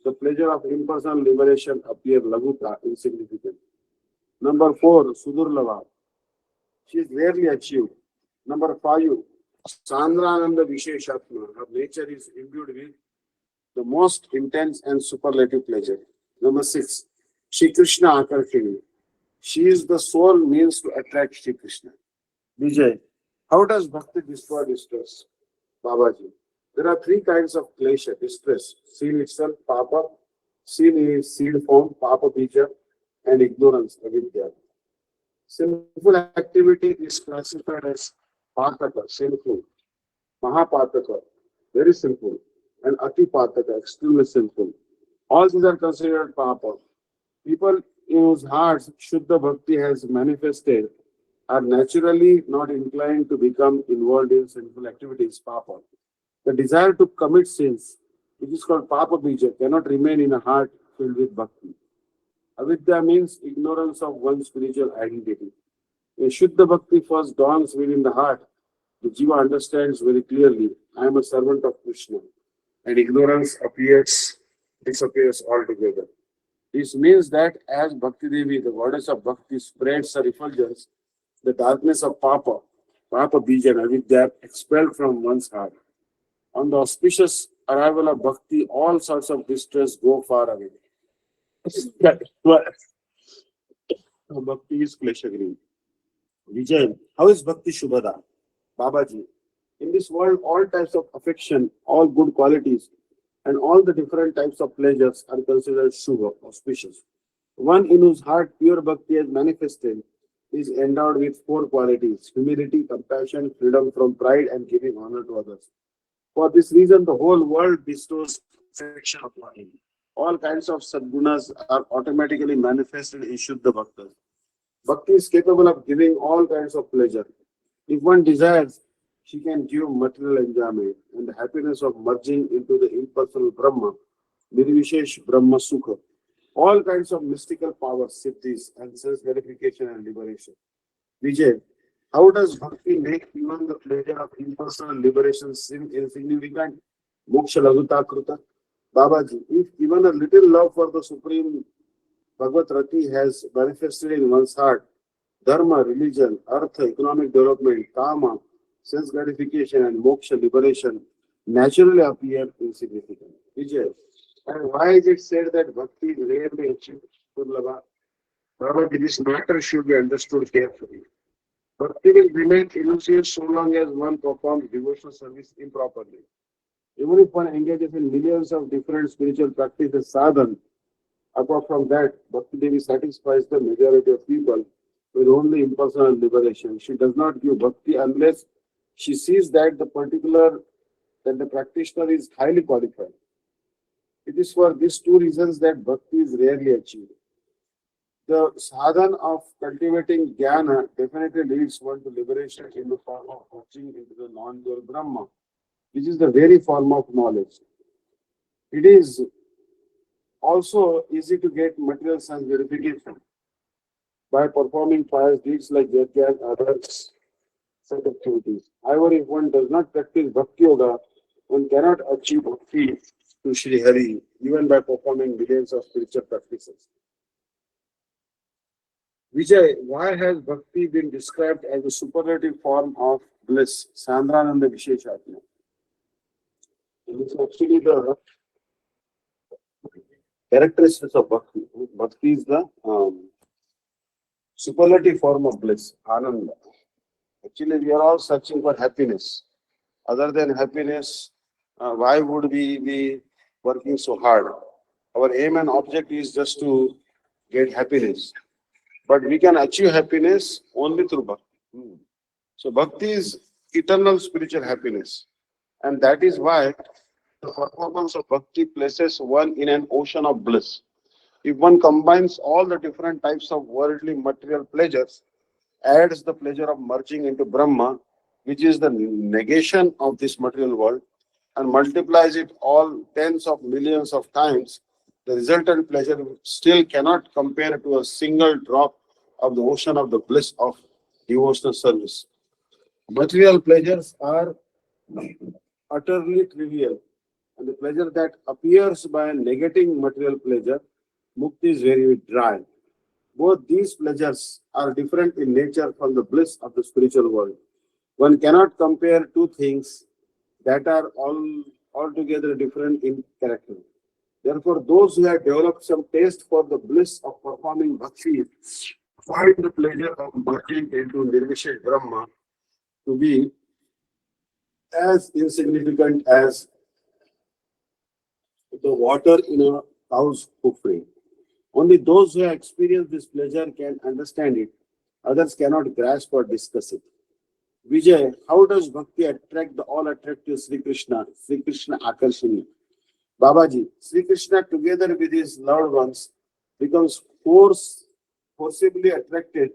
the pleasure of impersonal liberation, appear Laguta, insignificant. Number 4, Sudurlava. She is rarely achieved. Number 5, Sandrananda Visheshatma. Her nature is imbued with the most intense and superlative pleasure. Number 6, Shri Krishna Akarshini. She is the sole means to attract Shri Krishna. Vijay, how does bhakti destroy distress? Babaji, there are 3 kinds of klesha, distress. Sin itself, papa. Sin is seed form, papa bija, and ignorance, avidya. Sinful activity is classified as pataka, sinful. Mahapataka, very sinful. And ati pataka, extremely sinful. All these are considered papa. People in whose hearts Shuddha Bhakti has manifested are naturally not inclined to become involved in sinful activities, papa. The desire to commit sins, which is called papa bija, cannot remain in a heart filled with bhakti. Avidya means ignorance of one's spiritual identity. When Shuddha Bhakti first dawns within the heart, the jiva understands very clearly, I am a servant of Krishna, and ignorance disappears altogether. This means that as Bhakti Devi, the goddess of Bhakti, spreads her effulgence, the darkness of Papa Papa Bija and Avidya expelled from one's heart. On the auspicious arrival of bhakti, all sorts of distress go far away. That is why bhakti is kleshagri. Vijay, how is bhakti Shubhada? Babaji, in this world, all types of affection, all good qualities, and all the different types of pleasures are considered Shubha, auspicious. One in whose heart pure bhakti has manifested is endowed with four qualities: humility, compassion, freedom from pride, and giving honor to others. For this reason, the whole world bestows affection upon him. All kinds of sadgunas are automatically manifested in Shuddha Bhaktas. Bhakti is capable of giving all kinds of pleasure. If one desires, she can give material enjoyment and the happiness of merging into the impersonal Brahma, Nirvishesh Brahma Sukha. All kinds of mystical powers, siddhis, and sense gratification and liberation. Vijay, how does bhakti make even the pleasure of impersonal liberation seem insignificant? Moksha Laguta Kruta. Babaji, if even a little love for the Supreme Bhagavad Rati has manifested in one's heart, dharma, religion, artha, economic development, kama, sense gratification, and moksha, liberation, naturally appear insignificant. Vijay, and why is it said that bhakti is rarely achieved? Durlabha? Babaji, this matter should be understood carefully. Bhakti will remain elusive so long as one performs devotional service improperly. Even if one engages in millions of different spiritual practices sadhan, apart from that, Bhakti Devi satisfies the majority of people with only impersonal liberation. She does not give bhakti unless she sees that the practitioner is highly qualified. It is for these two reasons that bhakti is rarely achieved. The sadhan of cultivating jnana definitely leads one to liberation in the form of touching into the non-dual Brahma, which is the very form of knowledge. It is also easy to get material sense verification by performing pious deeds like yajna and other such activities. However, if one does not practice bhakti yoga, one cannot achieve bhakti to Sri Hari even by performing millions of spiritual practices. Vijay, why has bhakti been described as a superlative form of bliss, Sandrananda Visheshatma? It is actually the characteristics of bhakti. Bhakti is the superlative form of bliss, Ananda. Actually, we are all searching for happiness. Other than happiness, why would we be working so hard? Our aim and object is just to get happiness. But we can achieve happiness only through bhakti. So bhakti is eternal spiritual happiness. And that is why the performance of bhakti places one in an ocean of bliss. If one combines all the different types of worldly material pleasures, adds the pleasure of merging into Brahma, which is the negation of this material world, and multiplies it all tens of millions of times, the resultant pleasure still cannot compare to a single drop of the ocean of the bliss of devotional service. Material pleasures are utterly trivial, and the pleasure that appears by negating material pleasure, mukti, is very dry. Both these pleasures are different in nature from the bliss of the spiritual world. One cannot compare two things that are altogether different in character. Therefore, those who have developed some taste for the bliss of performing bhakti find the pleasure of merging into Nirvishesh Brahma to be as insignificant as the water in a cow's hoof frame. Only those who have experienced this pleasure can understand it. Others cannot grasp or discuss it. Vijay, how does bhakti attract the all attractive Sri Krishna? Sri Krishna Akarshani. Babaji, Sri Krishna together with his loved ones becomes forcibly attracted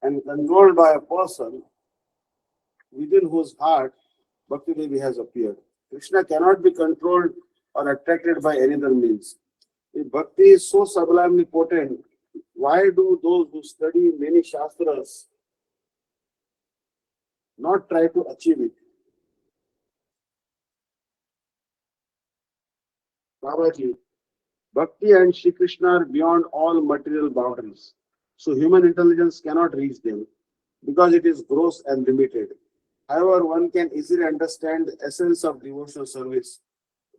and controlled by a person within whose heart Bhakti Devi has appeared. Krishna cannot be controlled or attracted by any other means. If bhakti is so sublimely potent, why do those who study many shastras not try to achieve it? Babaji, bhakti and Shri Krishna are beyond all material boundaries. So human intelligence cannot reach them because it is gross and limited. However, one can easily understand the essence of devotional service,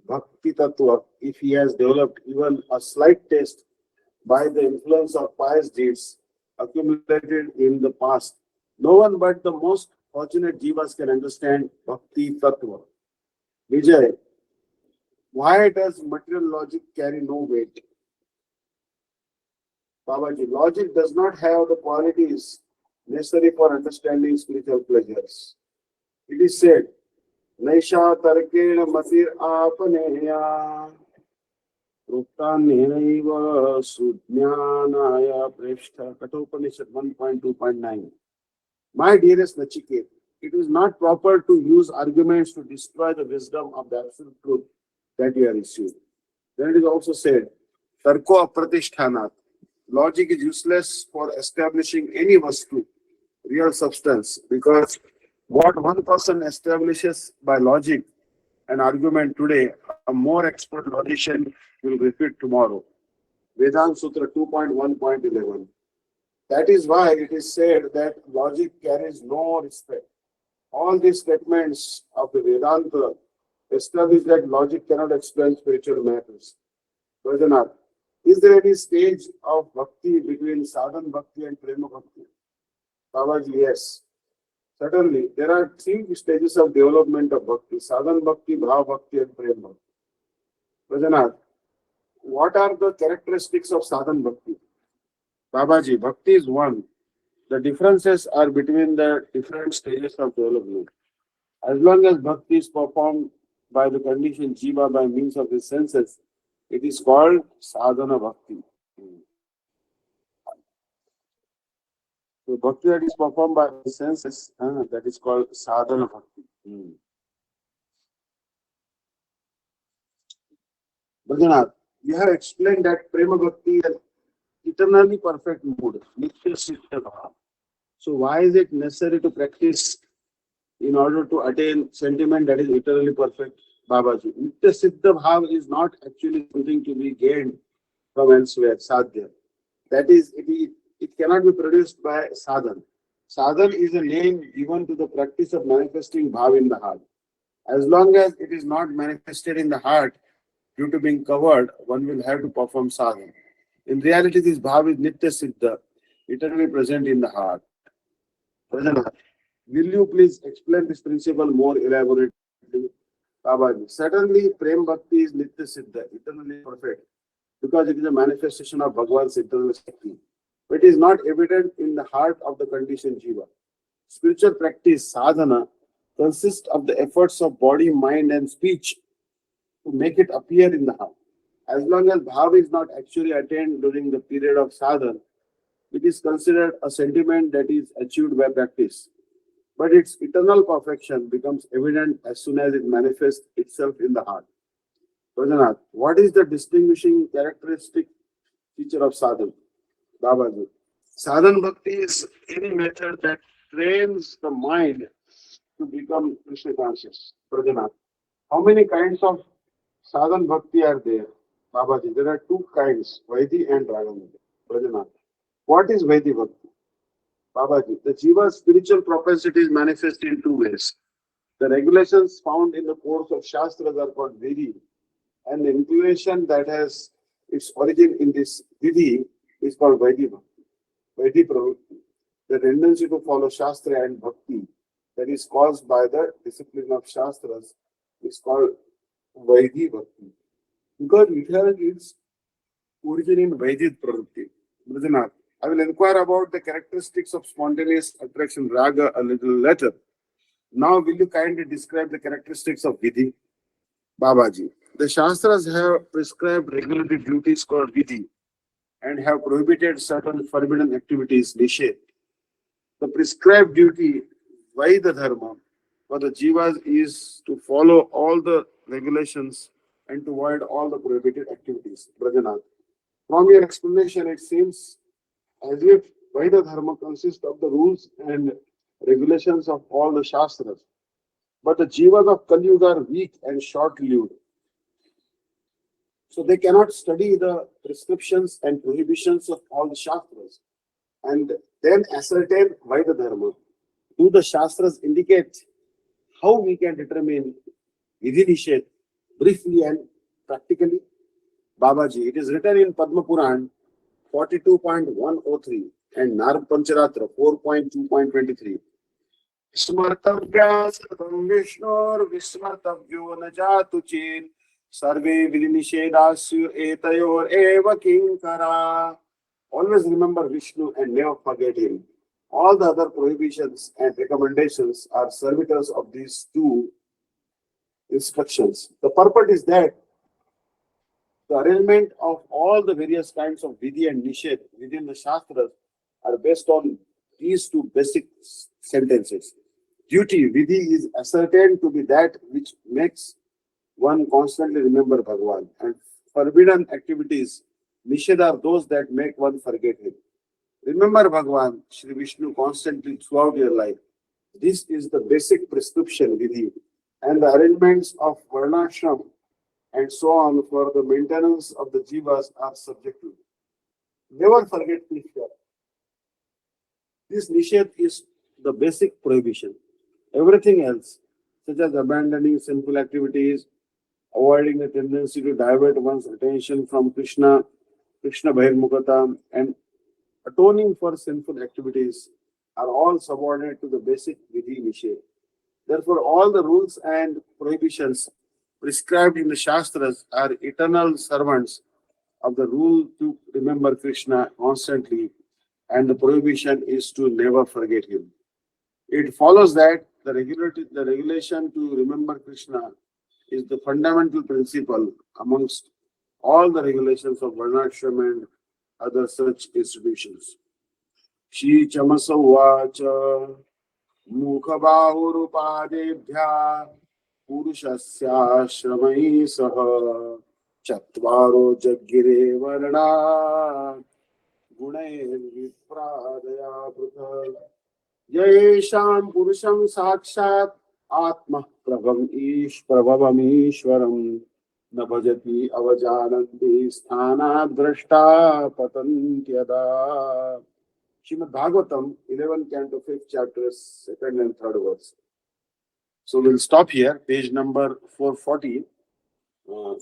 Bhakti Tattva, if he has developed even a slight taste by the influence of pious deeds accumulated in the past. No one but the most fortunate jivas can understand Bhakti Tattva. Vijay, why does material logic carry no weight? Babaji, logic does not have the qualities necessary for understanding spiritual pleasures. It is said, Naisha Tarkena Matir Apaneya Ruktanenaiva Sudhnyanaya Preshta Kathopanishad 1.2.9. My dearest Nachiket, it is not proper to use arguments to destroy the wisdom of the absolute truth that you have received. Then it is also said, Tarko Apratishtanat. Logic is useless for establishing any vastu, real substance, because what one person establishes by logic and argument today, a more expert logician will repeat tomorrow. Vedanta Sutra 2.1.11. That is why it is said that logic carries no respect. All these statements of the Vedanta establish that logic cannot explain spiritual matters. Vedanath, is there any stage of bhakti between sadhan bhakti and prema bhakti? Babaji, yes. Certainly, there are three stages of development of bhakti: sadhan bhakti, bhav bhakti, and prema bhakti. Vedanath, what are the characteristics of sadhan bhakti? Babaji, bhakti is one. The differences are between the different stages of development. As long as bhakti is performed by the conditioned jiva by means of his senses, it is called sadhana bhakti. So bhakti that is performed by the senses, that is called sadhana bhakti. Bhajanath, you have explained that prema bhakti is eternally perfect mood. Nitya Siddha Bhava. So why is it necessary to practice in order to attain sentiment that is eternally perfect? Babaji, Nitya Siddha Bhava is not actually something to be gained from elsewhere, sadhya. That is, it cannot be produced by sadhan. Sadhan is a name given to the practice of manifesting bhav in the heart. As long as it is not manifested in the heart due to being covered, one will have to perform sadhan. In reality, this bhav is nitya siddha, eternally present in the heart. Will you please explain this principle more elaborately? Babaji, certainly Prem Bhakti is nitya siddha, eternally perfect, because it is a manifestation of Bhagavan's eternal Shakti. But it is not evident in the heart of the conditioned jiva. Spiritual practice, sadhana, consists of the efforts of body, mind, and speech to make it appear in the heart. As long as bhav is not actually attained during the period of sadhana, it is considered a sentiment that is achieved by practice. But its eternal perfection becomes evident as soon as it manifests itself in the heart. Rajanath, what is the distinguishing characteristic feature of sadhana? Babaji, sadhana bhakti is any method that trains the mind to become Krishna conscious. Rajanath, how many kinds of sadhana bhakti are there? Babaji, there are two kinds, Vaidhi and Ragamukhi. Rajanath, what is Vaidhi bhakti? Babaji, the jiva's spiritual propensity is manifest in two ways. The regulations found in the course of Shastras are called Vidhi, and the inclination that has its origin in this Vidhi is called Vaidhi Bhakti, Vaidhi Pravritti. The tendency to follow Shastra and Bhakti that is caused by the discipline of Shastras is called Vaidhi Bhakti. Because it has its origin in Vaidhi Pravritti. Brajanath, I will inquire about the characteristics of spontaneous attraction raga a little later. Now, will you kindly describe the characteristics of Vidhi? Babaji, the Shastras have prescribed regulatory duties called Vidhi and have prohibited certain forbidden activities, Nished. The prescribed duty, Vaidha Dharma, for the Jivas is to follow all the regulations and to avoid all the prohibited activities. Brajanath, from your explanation, it seems as if Vaidha Dharma consists of the rules and regulations of all the Shastras. But the Jivas of Kali Yuga are weak and short-lived. So they cannot study the prescriptions and prohibitions of all the Shastras and then ascertain Vaidha Dharma. Do the Shastras indicate How we can determine Vidhi Nisheth briefly and practically? Babaji, it is written in Padma Puran 42.103 and Narad Pancharatra 4.2.23. Smartavya Sarvam Vishnor Vismartavyo Najatu Chit Sarve Vidinishedasyu Etayor Eva Kinkara. Always remember Vishnu and never forget him. All the other prohibitions and recommendations are servitors of these two instructions. The purport is that the arrangement of all the various kinds of vidhi and nisheth within the Shastras are based on these two basic sentences. Duty, vidhi, is ascertained to be that which makes one constantly remember Bhagavan, and forbidden activities, nisheth, are those that make one forget him. Remember Bhagavan, Shri Vishnu, constantly throughout your life. This is the basic prescription vidhi, and the arrangements of varnashram and so on for the maintenance of the jivas are subjective. Never forget Krishna. This nisheth is the basic prohibition. Everything else, such as abandoning sinful activities, avoiding the tendency to divert one's attention from Krishna Bhirmukata, and atoning for sinful activities, are all subordinate to the basic vidhi nisheth. Therefore, all the rules and prohibitions prescribed in the Shastras are eternal servants of the rule to remember Krishna constantly, and the prohibition is to never forget him. It follows that the regulation to remember Krishna is the fundamental principle amongst all the regulations of Varnashram and other such institutions. Shri Chamasa Vacha Mukhabahurupadebhya Purushasyaashramai Saha Chatvaro Jagire Varna Gunair Vipradaya Brutha Yesham Purusham Sakshat Atma Prabhavam Ishwaram Nabhajati Avajananti Sthana Drashta Patantyada. Srimad Bhagavatam, 11th canto, 5th chapter, 2nd and 3rd verse. So we'll stop here, page number 440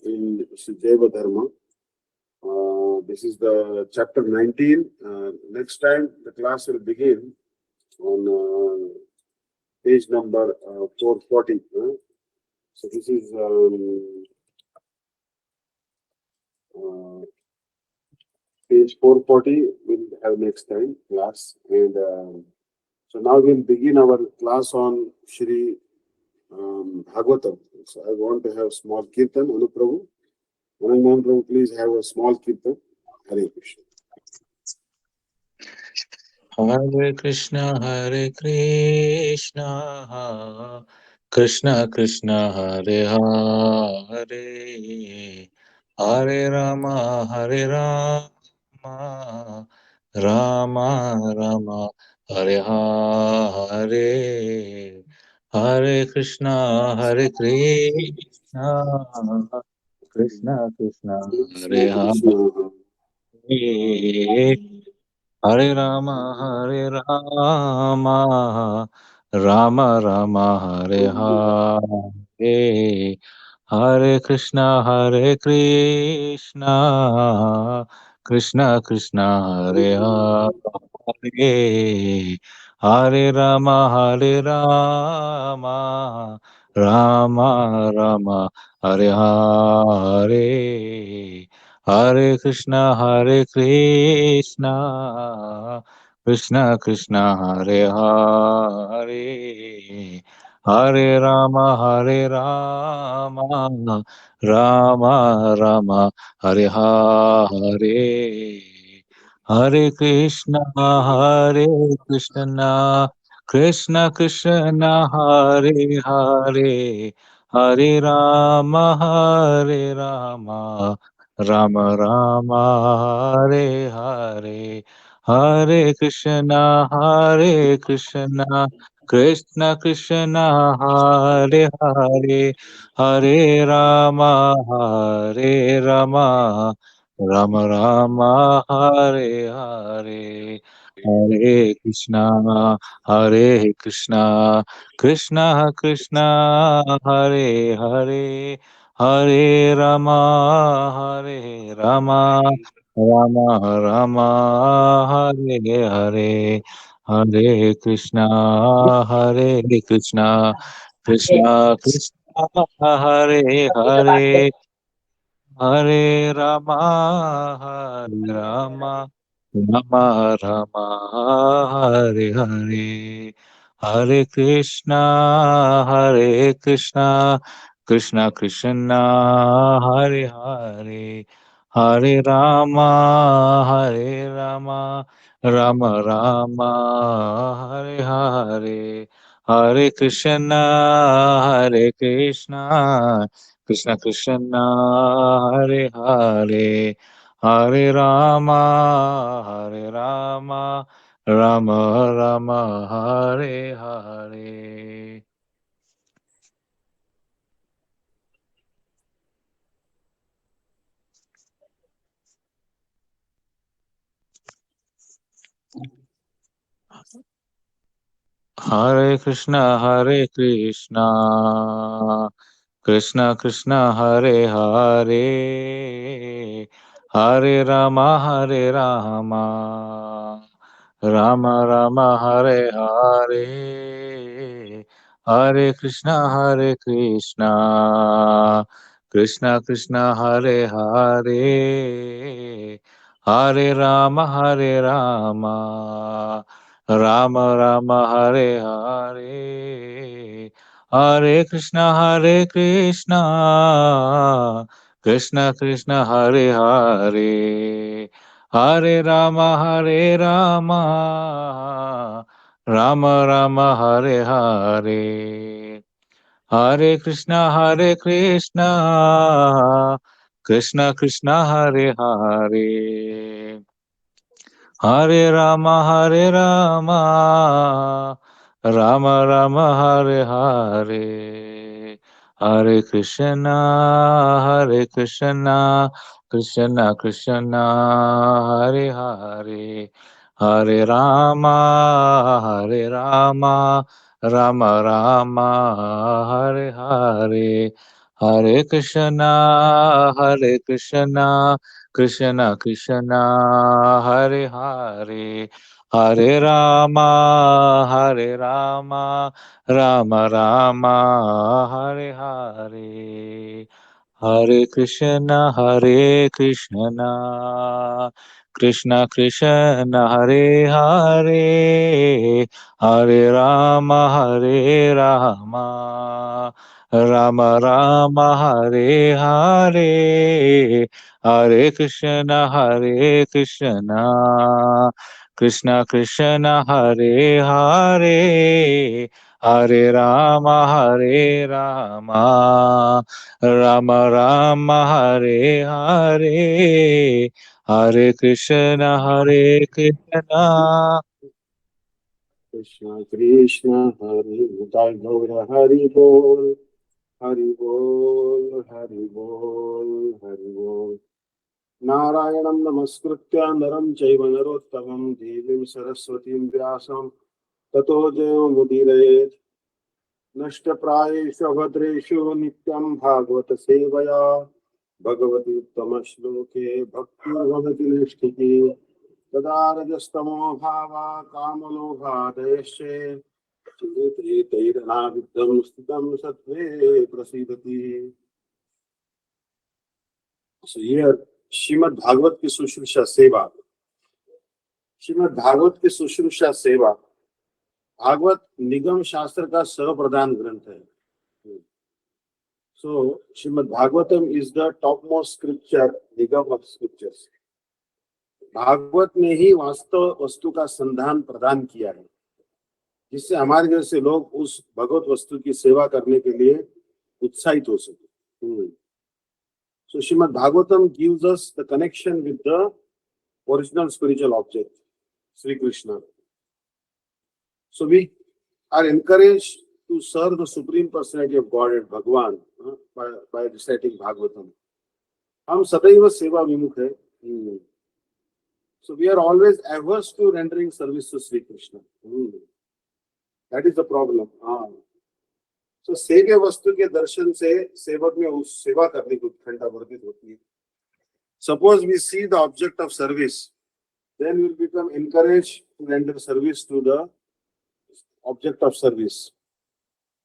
in Jaiva Dharma. This is the chapter 19. Next time the class will begin on page number 440. So this is page 440 we'll have next time class. And so now we'll begin our class on Shri Bhagavatam. So I want to have small kirtan. Anuprabhu, Anandan Prabhu, please have a small kirtan. Hare Krishna. Hare Krishna, Krishna Krishna, Hare Hare, Hare Rama, Rama Rama, Hare Hare, Hare Krishna, Krishna Krishna, Hare Krishna Krishna. Hare. Hare Rama, Rama Rama, Hare Hare, Hare Krishna, Krishna Krishna, Hare Hare, Hare Rama, Rama Rama, Hare Hare. Hare Krishna, Krishna Krishna, Hare Hare, Hare Rama, Rama Rama, Hare Hare, Hare Krishna, Krishna Krishna, Hare Hare, Hare Rama, Rama Rama, Hare Hare, Hare Krishna, Krishna Krishna, Hare Hare, Hare Rama, Rama Rama, Hare Hare, Hare Krishna, Krishna Krishna, Hare Hare, Hare Rama, Hare Rama, Rama Rama, Hare Hare, Hare Krishna, Krishna Krishna, Hare Hare, Hare Rama, Hare Rama, Rama Rama, Hare Hare, Hare Krishna, Krishna Krishna, Hare Hare, Hare Rama, Rama Rama, Hare Hare, Hare Krishna, Krishna Krishna, Hare Hare, Hare Rama, Rama Rama, Hare Hare. Hare Krishna, Krishna Krishna, Hare Hare, Hare Rama, Rama Rama, Hare Hare, Hare Krishna, Krishna Krishna, Hare Hare, Hare Rama, Rama Rama, Hare Hare, Hare Krishna, Krishna Krishna, Hare Hare, Hare Rama, Rama Rama, Hare Hare, Hare Krishna, Krishna Krishna, Hare Hare, Hare Rama, Rama Rama, Hare Hare, Hare Krishna, Krishna Krishna, Hare Hare, Hare Rama, Rama Rama, Hare Hare, Hare Krishna, Krishna Krishna, Hare Hare, Hare Rama, Rama Rama, Hare Hare, Hare Krishna, Krishna Krishna, Hare Hare, Hare Rama, Rama Rama, Hare Hare, Hare Krishna, Krishna Krishna, Hare Hare, Hare Rama, Rama Rama, Hare Hare, Hare Krishna, Krishna Krishna, Hari Gaura, Hari Bol, Hari Bol, Hari Bol, Hari Bol. नारायणं नमस्कृत्य नरं चैव नरोत्तमं देवीं सरस्वतीं व्यासं ततो जयमुदीरयेत् नष्टप्रायेषु अभद्रेषु नित्यं भागवत सेवया भगवति उत्तमश्लोके भक्तिर्भवति निष्ठिते तदा रजस्तमो भावा कामलोभादयश्च चेतैरनाविद्धं स्थितं सत्त्वे प्रसीदति. So here श्रीमद् भागवत की शुश्रूषा सेवा, श्रीमद् भागवत की शुश्रूषा सेवा भागवत निगम शास्त्र का सर्वप्रधान ग्रंथ है. So Shrimad Bhagavatam is the top most scripture निगम ऑफ स्क्रिप्चर्स. भागवत में ही वास्तव वस्तु का संधान प्रदान किया है जिससे हमारे जैसे लोग उस भगवत वस्तु की सेवा करने के लिए उत्साहित हो सके. So Srimad Bhagavatam gives us the connection with the original spiritual object, Sri Krishna. So we are encouraged to serve the Supreme Personality of Godhead, Bhagwan, by reciting Bhagavatam. हम सदैव सेवा विमुख है. So we are always averse to rendering service to Sri Krishna. That is the problem. So सेव्य वस्तु के दर्शन से सेवक में उस सेवा करने की उत्कंठा वर्धित होती है. Suppose we see the object of service, then we will become encouraged to render service to the object of service.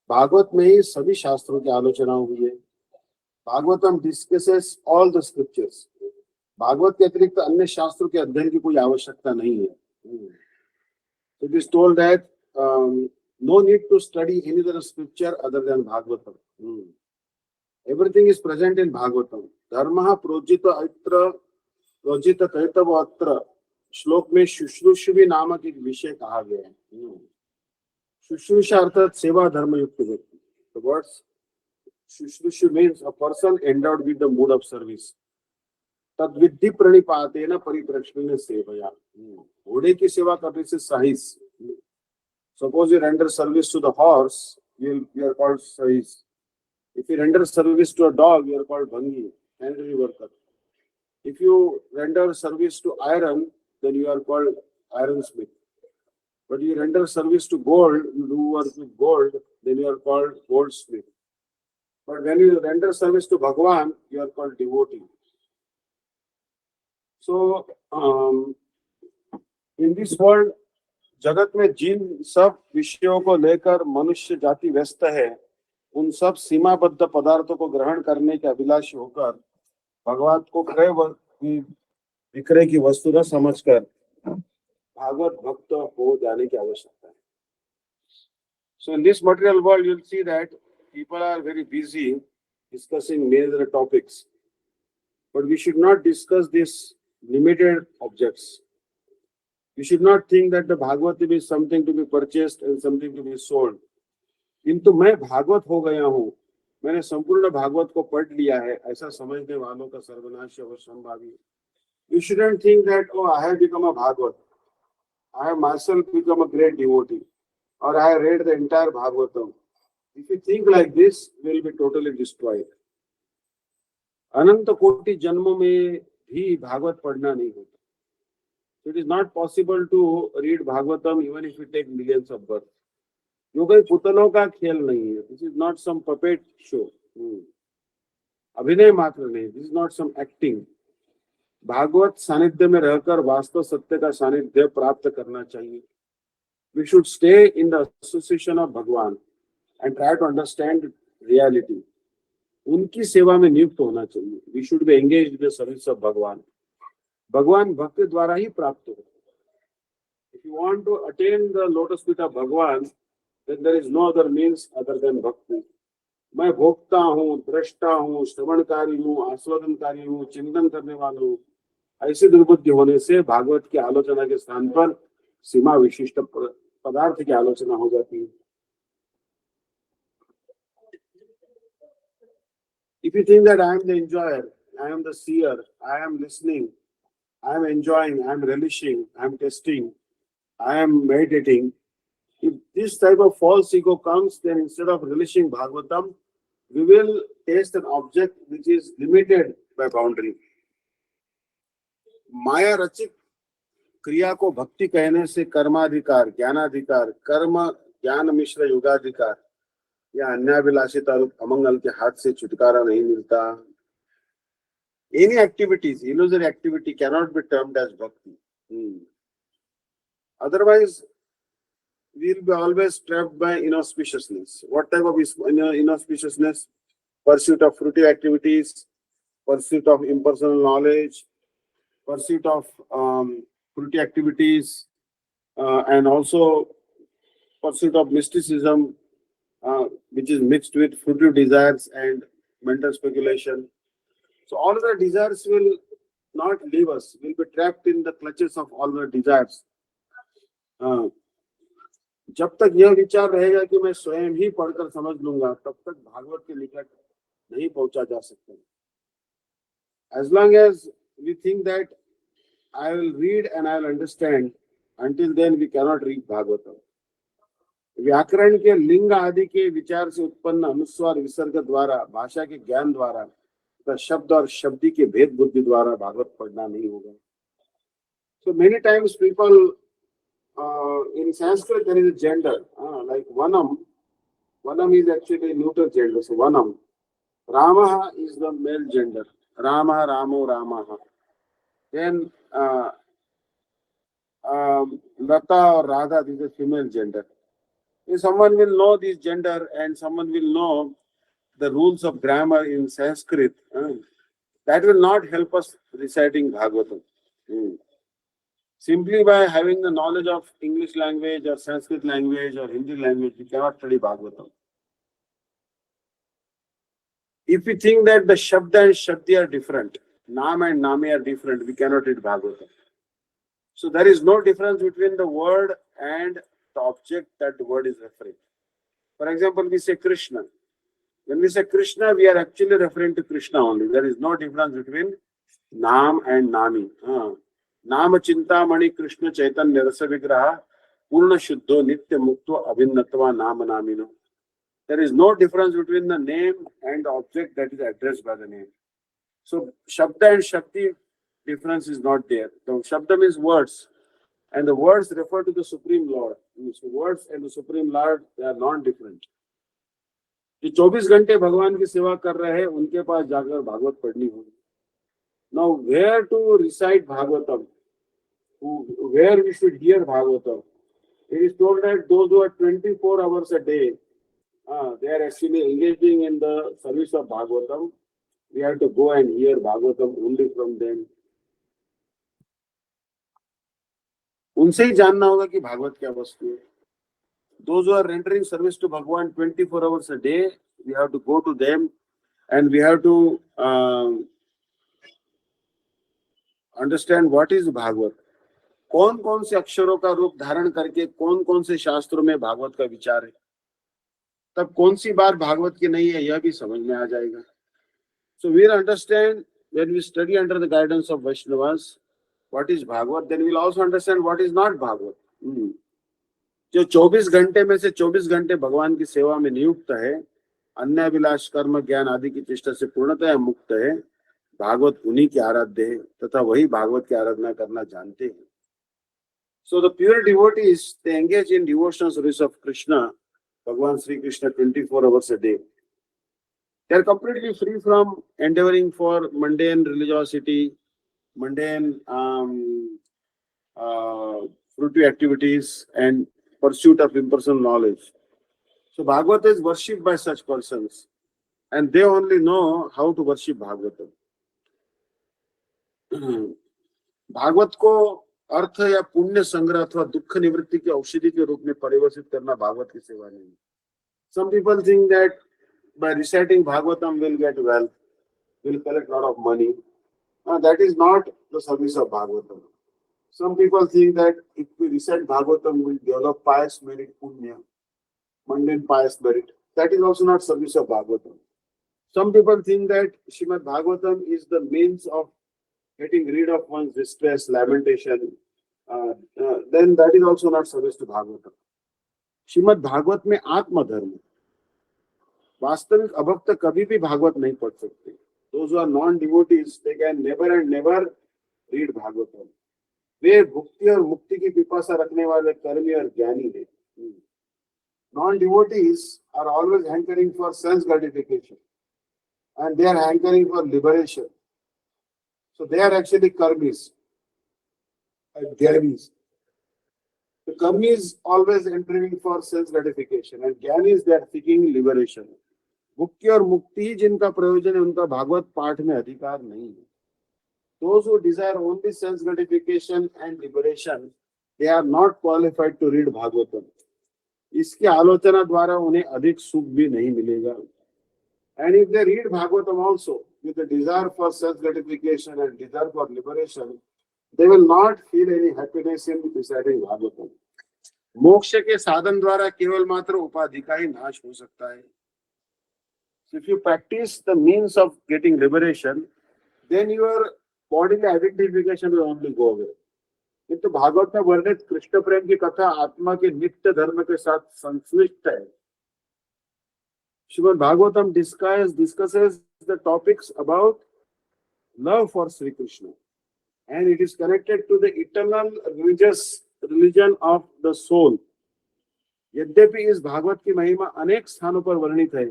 Bhagavat में ही सभी शास्त्रों की आलोचना हुई है. Bhagavatam discusses all the scriptures. Bhagavat के अतिरिक्त अन्य शास्त्रों के अध्ययन की कोई आवश्यकता नहीं है. It is told that no need to study any other scripture other than Bhagavatam. Everything is present in Bhagavatam. Dharma प्रोजित अत्र प्रोजित कैतव अत्र श्लोक में शुश्रूषवी नामक एक विषय कहा गया है. शुश्रूषा अर्थात सेवा धर्म युक्त व्यक्ति. The words शुश्रूषु means a person endowed with the mood of service. तद विद्धि प्रणिपातेन परिप्रश्नेन सेवया. घोड़े की सेवा करने से साहिस. Suppose you render service to the horse, you are called sahis. If you render service to a dog, you are called bhangi, handry worker. If you render service to iron, then you are called ironsmith. But you render service to gold, you do work with gold, then you are called goldsmith. But when you render service to Bhagwan, you are called devotee. So, in this world, जगत में जिन सब विषयों को लेकर मनुष्य जाति व्यस्त है, उन सब सीमाबद्ध पदार्थों को ग्रहण करने के अभिलाषी होकर भगवत को क्रय विक्रय की वस्तु न समझकर भागवत भक्त हो जाने की आवश्यकता है. So in this material world, you'll see that people are very busy discussing many other topics, but we should not discuss these limited objects. You should not think that the Bhagavatam is something to be purchased and something to be sold. किंतु मैं भागवत हो गया हूँ, मैंने संपूर्ण भागवत को पढ़ लिया है, ऐसा समझने वालों का सर्वनाश अवश्यंभावी. You shouldn't think that, oh, I have become a Bhagavat. I have myself become a great devotee, or I have read the entire Bhagavatam. If you think like this, you will be totally destroyed. अनंत कोटि जन्मों में भी भागवत पढ़ना नहीं होता. So it is not possible to read Bhagavatam even if you take millions of births. यो कोई पुतलों का खेल नहीं है. This is not some puppet show. अभिनय मात्र नहीं. This is not some acting. Bhagavat सानिध्य में रहकर वास्तव सत्य का सानिध्य प्राप्त करना चाहिए. We should stay in the association of Bhagwan and try to understand reality. उनकी सेवा में नियुक्त होना चाहिए. We should be engaged in the service of Bhagwan. भगवान भक्ति द्वारा ही प्राप्त होता है. If you want to attain the lotus feet of Bhagwan, then there is no other means other than bhakti. मैं भोक्ता हूँ, दृष्टा हूँ, श्रवणकारी हूँ, आस्वादनकारी हूँ, चिंतन करने वाला हूँ. ऐसी दुर्बुद्धि होने से भागवत की आलोचना के स्थान पर सीमा विशिष्ट पदार्थ की आलोचना हो जाती है. If you think that I am the enjoyer, I am the seer, I am listening, I am enjoying, I am relishing, I am testing, I am meditating. If this type of false ego comes, then instead of relishing Bhagavatam, we will taste an object which is limited by boundary. माया रचित क्रिया को भक्ति कहने से कर्माधिकार, ज्ञानाधिकार, कर्म ज्ञान मिश्र योगाधिकार या अन्याभिलाषिता रूप अमंगल के हाथ से छुटकारा नहीं मिलता. Any activities, illusory activity cannot be termed as bhakti. Otherwise, we will be always trapped by inauspiciousness. What type of inauspiciousness? Pursuit of fruitive activities, pursuit of impersonal knowledge, pursuit of fruitive activities, and also pursuit of mysticism, which is mixed with fruitive desires and mental speculation. So all the desires will not leave us. We'll be trapped in the clutches of all the desires. जब तक यह विचार रहेगा कि मैं स्वयं ही पढ़कर समझ लूंगा, तब तक भागवत के निकट नहीं पहुंचा जा सकता. As long as we think that I will read and I will understand, until then we cannot read Bhagavatam. व्याकरण के लिंग आदि के विचार से उत्पन्न अनुस्वार विसर्ग द्वारा, भाषा के ज्ञान द्वारा, शब्द और शब्दी के भेद बुद्धि द्वारा भागवत पढ़ना नहीं होगा. So many times people in Sanskrit there is a gender, like Vanam. Vanam is actually neuter gender. So Vanam. Rama is the male gender. Rama, Ramo, Ramaha. Then Lata or Radha is a female gender. If someone will know this gender and someone will know the rules of grammar in Sanskrit, that will not help us reciting Bhagavatam. Hmm. Simply by having the knowledge of English language or Sanskrit language or Hindi language, we cannot study Bhagavatam. If we think that the Shabda and Shakti are different, Nam and Nami are different, we cannot read Bhagavatam. So there is no difference between the word and the object that the word is referring. For example, we say Krishna. When we say Krishna, we are actually referring to Krishna only. There is no difference between Nam and Nami. Nama Chintamani Krishna Chaitanya Rasa Vigraha Purna Shuddho Nitya Mukto Abhinnatva Nama Namino. There is no difference between the name and the object that is addressed by the name. So Shabda and Shakti difference is not there. The Shabda means words, and the words refer to the Supreme Lord. So words and the Supreme Lord, they are non-different. जो 24 घंटे भगवान की सेवा कर रहे हैं उनके पास जाकर भागवत पढ़नी होगी. Now where to recite Bhagavatam? Where we should hear Bhagavatam? It is told that those who are 24 hours a day, they are actually engaging in the service of Bhagavatam. We have to go and hear Bhagavatam only from them. उनसे ही जानना होगा कि भागवत क्या वस्तु है. Those who are rendering service to Bhagwan 24 hours a day, we have to go to them and we have to understand what is Bhagavad. कौन कौन से अक्षरों का रूप धारण करके कौन कौन से शास्त्रों में भागवत का विचार है, तब कौन सी बात भागवत की नहीं है यह भी समझ में आ जाएगा. So we'll understand when we study under the guidance of Vaishnavas what is Bhagavad, then we'll also understand what is not Bhagavad. जो 24 घंटे में से 24 घंटे भगवान की सेवा में नियुक्त है, अन्य अभिलाष कर्म ज्ञान आदि की चेष्टा से पूर्णतः मुक्त है, भागवत उन्हीं के आराध्य है तथा वही भागवत की आराधना करना जानते हैं. So the pure devotees, they engage in devotional service of Krishna, Bhagwan Sri Krishna 24 hours a day. They are completely free from endeavoring for mundane religiosity, mundane fruitive activities and pursuit of impersonal knowledge. So Bhagavad is worshipped by such persons and they only know how to worship Bhagavatam. Bhagavat को अर्थ या पुण्य संग्रह अथवा दुख निवृत्ति की औषधि के रूप में परिवर्तित करना भागवत की सेवा नहीं. Some people think that by reciting Bhagavatam we'll get wealth, we'll collect a lot of money. That is not the service of Bhagavatam. Some people think that if we recite Bhagavatam, we'll develop pious merit punya, mundane pious merit. That is also not service of Bhagavatam. Some people think that Srimad Bhagavatam is the means of getting rid of one's distress, lamentation. Then that is also not service to Bhagavatam. Shrimad Bhagavat में आत्मधर्म, वास्तविक अभक्त कभी भी भागवत नहीं पढ़ सकते. Those who are non-devotees, they can never and never read Bhagavatam. वे भुक्ति और मुक्ति की पिपासा रखने वाले कर्मी और ज्ञानी हैं. Non-devotees are always hankering for sense gratification and they are hankering for liberation. So they are actually karmis and jnanis. The karmis always entering for sense gratification and jnanis they are seeking liberation. मुक्ति और मुक्ति जिनका प्रयोजन है उनका भागवत पाठ में अधिकार नहीं है. Those who desire only sense gratification and liberation, they are not qualified to read Bhagavatam. इसकी आलोचना द्वारा उन्हें अधिक सुख भी नहीं मिलेगा. And if they read Bhagavatam also with a desire for self gratification and desire for liberation, they will not feel any happiness in reciting Bhagavatam. मोक्ष के साधन द्वारा केवल मात्र उपाधि का ही नाश हो सकता है. So if you practice the means of getting liberation, then your bodily identification will only go away. किंतु भागवत में वर्णित कृष्ण प्रेम की कथा आत्मा के नित्य धर्म के साथ संश्लिष्ट है. Srimad Bhagavatam discusses the topics about love for Sri Krishna. and it is connected to the eternal religious religion of the soul. यद्यपि इस भागवत की महिमा अनेक स्थानों पर वर्णित है,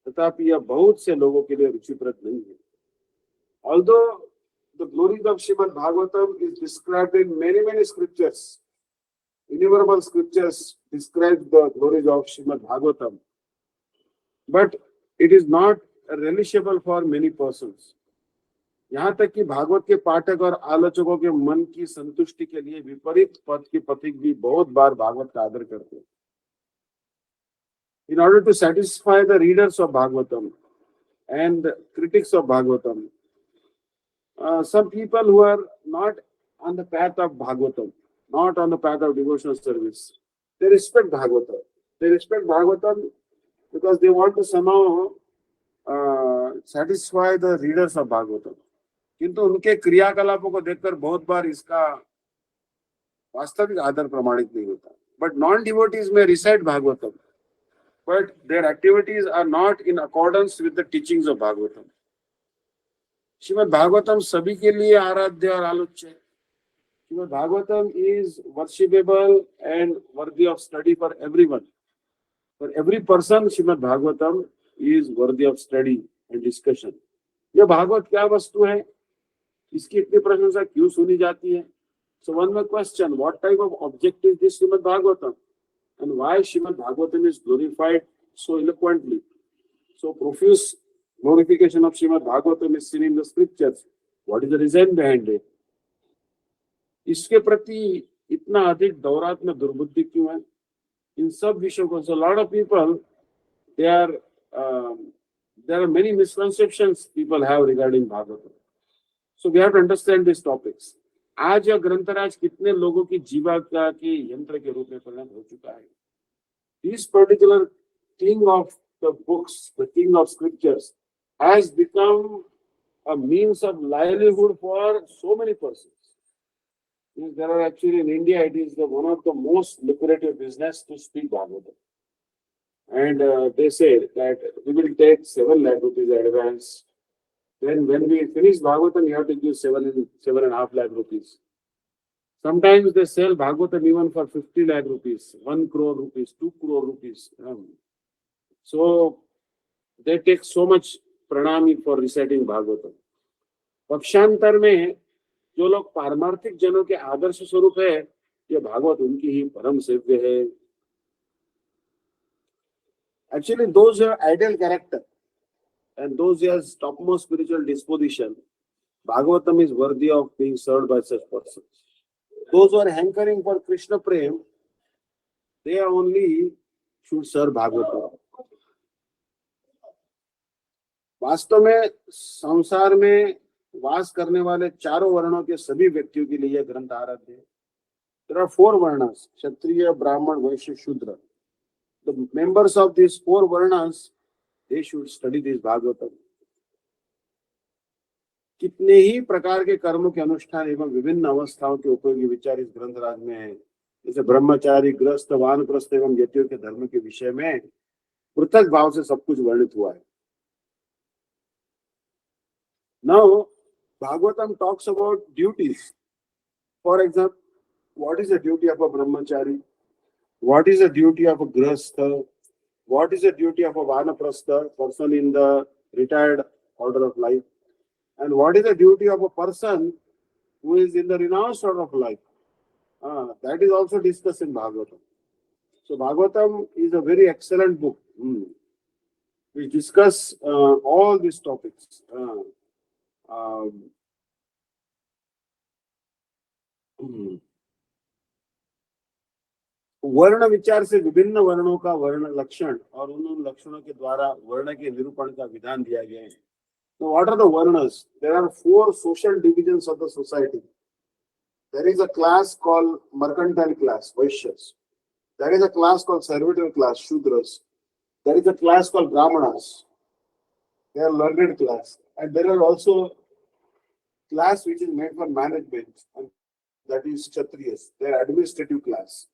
तथापि यह बहुत से लोगों के लिए रुचिप्रद नहीं है. Although the glories of Srimad Bhagavatam is described in many scriptures, innumerable scriptures describe the glories of Srimad Bhagavatam, but it is not relishable for many persons. यहाँ तक कि भागवत के पाठक और आलोचकों के मन की संतुष्टि के लिए विपरीत पथ के पथिक भी बहुत बार भागवत का आदर करते हैं. In order to satisfy the readers of Bhagavatam and critics of Bhagavatam, some people who are not on the path of Bhagavatam, not on the path of devotional service, they respect Bhagavatam. They respect Bhagavatam because they want to somehow satisfy the readers of Bhagavatam. किंतु उनके क्रियाकलापों को देखकर बहुत बार इसका वास्तविक आदर प्रमाणित नहीं होता. But non-devotees may recite Bhagavatam, but their activities are not in accordance with the teachings of Bhagavatam. Shrimad Bhagavatam सभी के लिए आराध्य और आलोच्य है. Shrimad Bhagavatam is worshipable and worthy of study for everyone. For every person, Shrimad Bhagavatam is worthy of study and discussion. यह भागवत क्या वस्तु है? इसकी इतनी प्रशंसा क्यों सुनी जाती है? So one may question, what type of object is this Srimad Bhagavatam, and why Srimad Bhagavatam is glorified so eloquently? So profuse glorification of Srimad Bhagavatam is seen in the scriptures. What is the reason behind it? इसके प्रति इतना अधिक दौरात्म्य दुर्बुद्धि क्यों है? इन सब विषयों को, so a lot of people, there are many misconceptions people have regarding Bhagavatam. So we have to understand these topics. आज यह ग्रंथराज कितने लोगों की जीविका के यंत्र के रूप में परिणत हो चुका है. This particular king of the books, the king of scriptures, has become a means of livelihood for so many persons. There are actually in India, it is one of the most lucrative business to speak Bhagavatam. And they say that we will take 7 lakh rupees advance. Then when we finish Bhagavatam, you have to give 7.5 lakh rupees. Sometimes they sell Bhagavatam even for 50 lakh rupees, 1 crore rupees, 2 crore rupees. So they take so much pranami for reciting Bhagavatam. पक्षांतर में जो लोग पारमार्थिक जनों के आदर्श स्वरूप है, ये भागवत उनकी ही परम सेव्य है. Actually, those who have ideal character and those who have topmost spiritual disposition, Bhagavatam is worthy of being served by such persons. Those who are hankering for Krishna Prem, they only should serve Bhagavatam. वास्तव में संसार में वास करने वाले चारों वर्णों के सभी व्यक्तियों के लिए यह ग्रंथ आराध्य है. There are 4 varnas: Kshatriya, Brahman, Vaishya, Shudra. The members of these 4 varnas, they should study this Bhagavatam. कितने ही प्रकार के कर्मों के अनुष्ठान एवं विभिन्न अवस्थाओं के उपयोगी विचार इस ग्रंथराज में है. जैसे ब्रह्मचारी, ग्रस्त, वानप्रस्थ एवं यतियों के धर्म के विषय में पृथक भाव से सब कुछ वर्णित हुआ है. Now, Bhagavatam talks about duties. For example, what is the duty of a brahmachari? What is the duty of a grastha? What is the duty of a vanaprastha, person in the retired order of life? And what is the duty of a person who is in the renounced order of life? That is also discussed in Bhagavatam. So Bhagavatam is a very excellent book. We discuss all these topics. वर्ण विचार से विभिन्न वर्णों का वर्ण लक्षण और उन लक्षणों के द्वारा वर्ण के निरूपण का विधान दिया गया है. So what are the varnas? There are 4 social divisions of the society. There is a class called mercantile class, Vaishyas. There is a class called servitor class, Shudras. There is a class called Brahmanas. They are learned class. And there are also class which is made for management, and that is Kshatriyas. They are administrative class.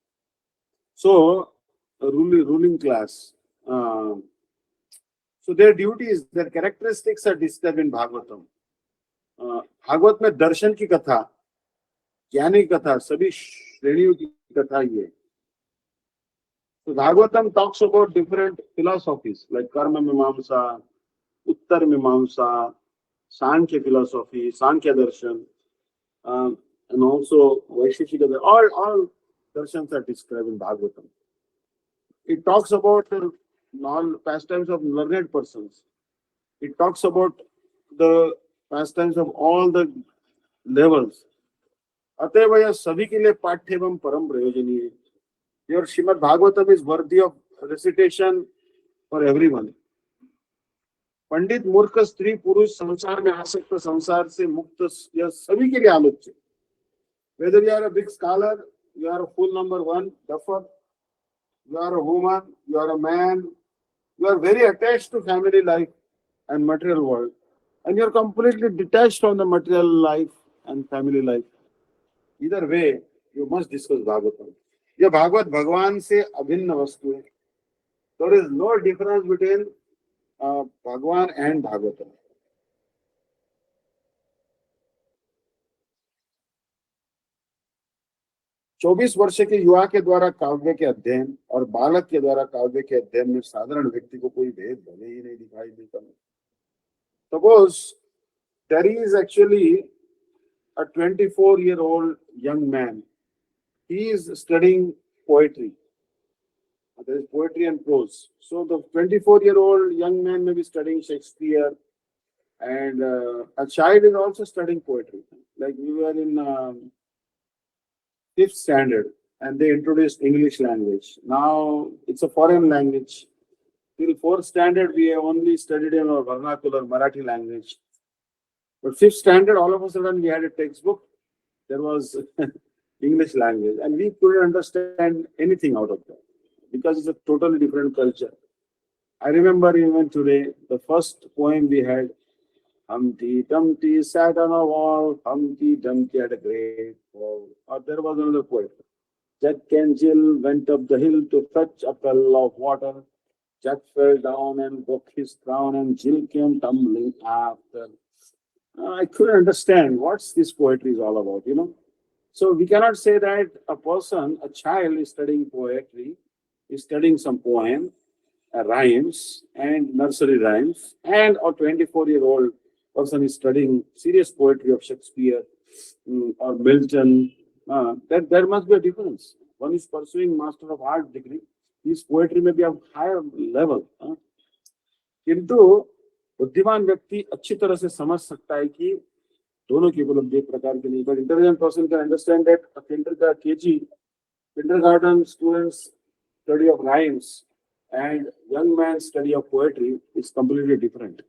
So, a ruling class. So their duties, their characteristics are described in Bhagavatam. Bhagavat में दर्शन की कथा, ज्ञान की कथा, सभी श्रेणियों की कथा ये है. So Bhagavatam talks about different philosophies like Karma Mimamsa, Uttar Mimamsa, Sankhya philosophy, Sankhya Darshan, and also Vaisheshika. All darshans are described in Bhagavatam. It talks about the pastimes of learned persons. It talks about the pastimes of all the levels. अतएव यह सभी के लिए पाठ्य एवं परम प्रयोजनीय है. Your Srimad Bhagavatam is worthy of recitation for everyone. पंडित मूर्ख स्त्री पुरुष संसार में आसक्त संसार से मुक्त यह सभी के लिए आलोच्य. Whether you are a big scholar, you are a full number one duffer, you are a woman, you are a man, you are very attached to family life and material world, and you are completely detached from the material life and family life. Either way, you must discuss Bhagavatam. यह भागवत भगवान से अभिन्न वस्तु है. There is no difference between भगवान and Bhagavatam. चौबीस वर्ष के युवा के द्वारा काव्य के अध्ययन और बालक के द्वारा काव्य के अध्ययन में साधारण व्यक्ति को कोई भेद भले ही नहीं दिखाई देता. Suppose there is actually a 24-year-old young man. He is studying poetry. There is poetry and prose. So the 24-year-old young man may be studying Shakespeare, and a child is also studying poetry. Like we were in fifth standard, and they introduced English language. Now it's a foreign language. Till fourth standard, we have only studied in our vernacular Marathi language. But fifth standard, all of a sudden, we had a textbook. There was English language, and we couldn't understand anything out of that because it's a totally different culture. I remember even today, the first poem we had, Humpty Dumpty sat on a wall, Humpty Dumpty had a great fall. Or there was another poet. Jack and Jill went up the hill to fetch a pail of water. Jack fell down and broke his crown, and Jill came tumbling after. I couldn't understand what's this poetry is all about, you know. So we cannot say that a person, a child is studying poetry, is studying some poem, rhymes and nursery rhymes, and a 24-year-old person is studying serious poetry of Shakespeare or Milton. There must be a difference. One is pursuing Master of Art degree. His poetry may be of higher level. किंतु बुद्धिमान व्यक्ति अच्छी तरह से समझ सकता है कि दोनों की उपलब्धि एक प्रकार की नहीं. But intelligent person can understand that a kindergarten students study of rhymes and young man's study of poetry is completely different.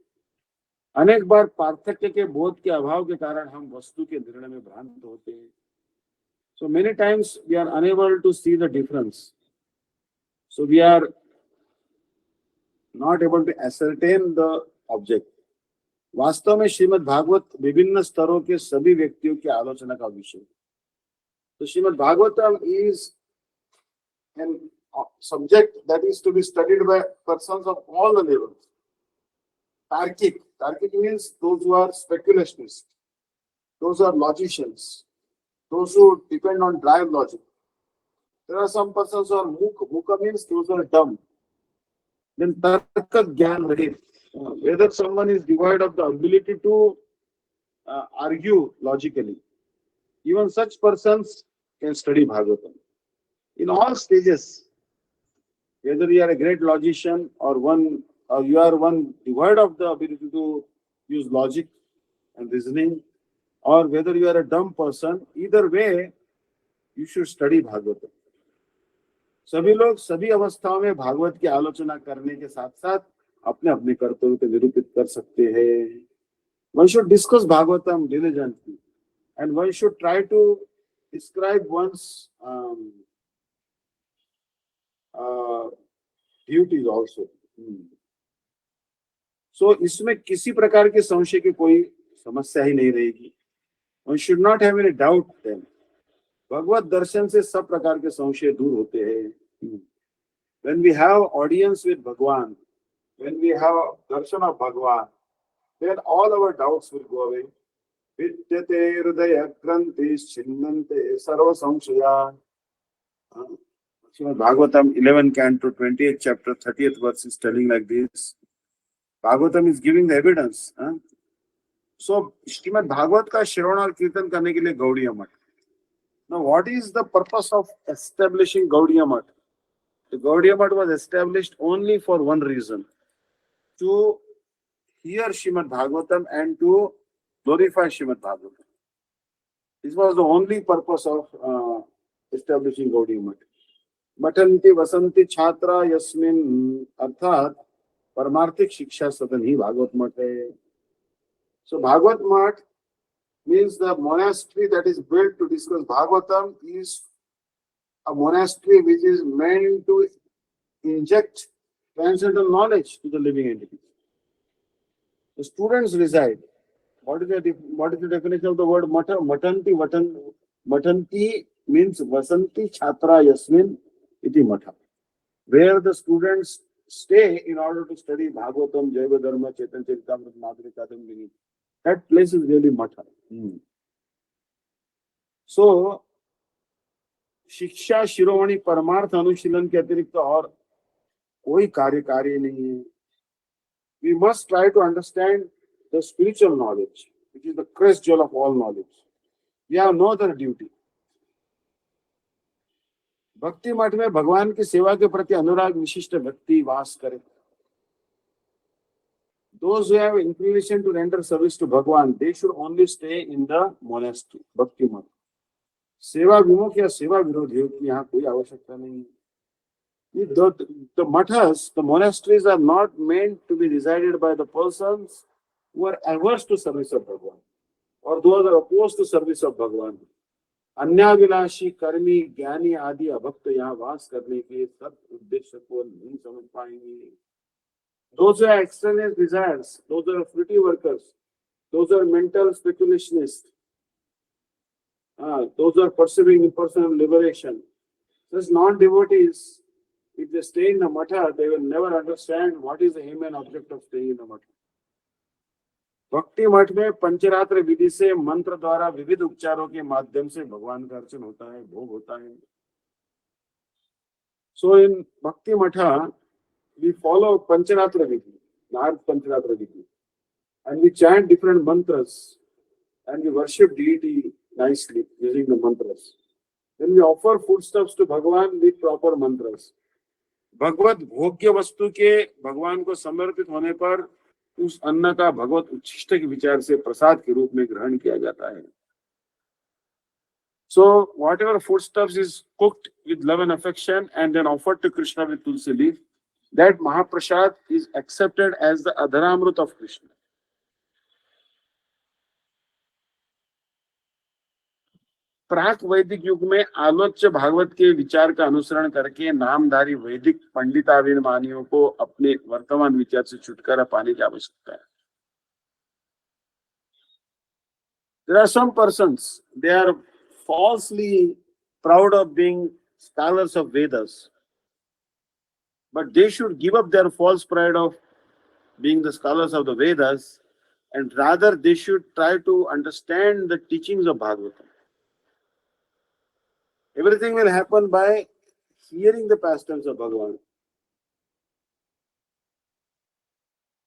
अनेक बार पार्थक्य के बोध के अभाव के कारण हम वस्तु के निर्णय में भ्रांत होते हैं. So many times we are unable to see the difference. So we are not able to ascertain the object. वास्तव में श्रीमद् भागवत विभिन्न स्तरों के सभी व्यक्तियों की आलोचना का विषय. तो Shrimad Bhagavatam is an subject that is to be studied by persons of all the levels. Tarkic means those who are speculationists, those who are logicians, those who depend on dry logic. There are some persons who are mukha means those who are dumb. Then tarka gyan rahit, whether someone is devoid of the ability to argue logically. Even such persons can study Bhagavatam. In all stages, whether you are a great logician or you are one devoid of the ability to use logic and reasoning, or whether you are a dumb person, either way, you should study Bhagavatam. सभी लोग सभी अवस्थाओं में भागवत की आलोचना करने के साथ साथ अपने अपने कर्तव्य को निरूपित कर सकते हैं. One should discuss Bhagavatam diligently, and one should try to describe one's duties also. So इसमें किसी प्रकार के संशय की कोई समस्या ही नहीं रहेगी. One should not have any doubt then. भगवत दर्शन से सब प्रकार के संशय दूर होते हैं. When we have audience with Bhagwan, when we have darshan of Bhagwan, then all our doubts will go away. Vidyate hridaya krantis chinnante sarva samshaya. Srimad Bhagavatam 11 Canto 28th chapter 30th verse is telling like this. Bhagavatam is giving the evidence. So Srimad Bhagavat का श्रवण और कीर्तन करने के लिए गौड़ीय मठ. Now what is the purpose of establishing Gaudiya Math? The Gaudiya Math was established only for one reason, to hear Srimad Bhagavatam and to glorify Srimad Bhagavatam. This was the only purpose of establishing Gaudiya Math. Matanti vasanti chhatra yasmin, अर्थात परमार्थिक शिक्षा सदन ही भागवत मठ है. So Bhagavat Math means the monastery that is built to discuss Bhagavatam is a monastery which is meant to inject transcendental knowledge to the living entity. The students reside. What is the definition of the word mata? Matanti means vasanti chhatra yasmin iti matha, where the students stay in order to study Bhagavatam, Jaiva Dharma, Chaitanya Charitamrita, Madhuri Kadambini. That place is really matha. So, शिक्षा शिरोमणि परमार्थ अनुशीलन के अतिरिक्त और कोई कार्य नहीं है. We must try to understand the spiritual knowledge, which is the crest jewel of all knowledge. We have no other duty. भक्ति मठ में भगवान की सेवा के प्रति अनुराग विशिष्ट व्यक्ति वास करे. Those who have inclination to render service to Bhagwan, they should only stay in the monastery, Bhakti Math. सेवा विमुख या सेवा विरोधी की यहाँ कोई आवश्यकता नहीं. The mathas, the monasteries are not meant to be resided by the persons who are averse to service of Bhagwan or those are opposed to service of Bhagwan. अन्याभिलाषी कर्मी ज्ञानी आदि अभक्त यहाँ वास करने के सब उद्देश्य को नहीं समझ पाएंगे. Those who are extraneous desires, those are fruity workers, those are mental speculationists, those are pursuing impersonal liberation. Such non-devotees, if they stay in the matha, they will never understand what is the aim and object of staying in the matha. भक्ति मठ में पंचरात्र विधि से मंत्र द्वारा विविध उपचारों के माध्यम से भगवान का अर्चन होता है, भोग होता है. So in Bhakti Matha, we follow Pancharatra Vidhi, Narad Pancharatra Vidhi, and we chant different mantras and we worship deity nicely using the mantras. Then we offer foodstuffs to Bhagwan with proper mantras. भगवत भोग्य वस्तु के भगवान को समर्पित होने पर उस अन्न का भगवत उच्छिष्ट के विचार से प्रसाद के रूप में ग्रहण किया जाता है. So whatever foodstuffs is cooked with love and affection and then offered to Krishna with tulsi leaf, that Mahaprasad is accepted as the Adharamrut of Krishna. प्राक वैदिक युग में आलोच्य भागवत के विचार का अनुसरण करके नामधारी वैदिक पंडिताभिमानियों को अपने वर्तमान विचार से छुटकारा पाने की आवश्यकता है. There are some persons, they are falsely proud of being scholars of Vedas, but they should give up their false pride of being the scholars of the Vedas and rather they should try to understand the teachings of Bhagavatam. Everything will happen by hearing the pastimes of Bhagavan.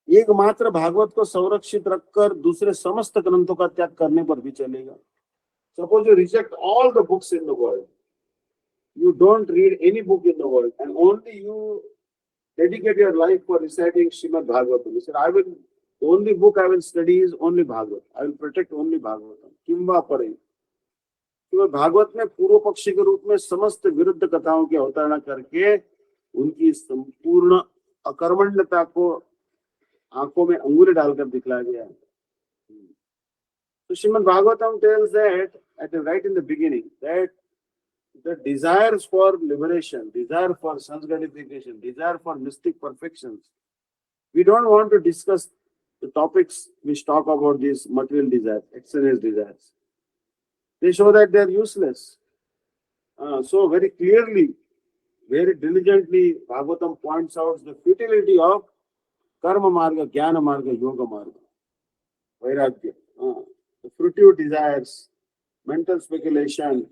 एकमात्र भागवत को संरक्षित रखकर दूसरे समस्त ग्रंथों का त्याग करने पर भी चलेगा. Suppose you reject all the books in the world, you don't read any book in the world, and only you dedicate your life for reciting Srimad Bhagavatam. You said, the only book I will study is only Bhagavad. I will protect only Bhagavatam. किंवा परे. केवल भागवत में पूर्व पक्षी के रूप में समस्त विरुद्ध कथाओं की अवतारणा करके उनकी संपूर्ण अकर्मण्यता को आंखों में अंगुली डालकर दिखलाया गया. So Srimad Bhagavatam tells that right in the beginning that the desires for liberation, desire for sense gratification, desire for mystic perfections, we don't want to discuss the topics which talk about these material desires, extraneous desires. They show that they are useless. So very clearly, very diligently, Bhagavatam points out the futility of karma marga, jnana marga, yoga marga, vairagya. the fruitive desires, mental speculation,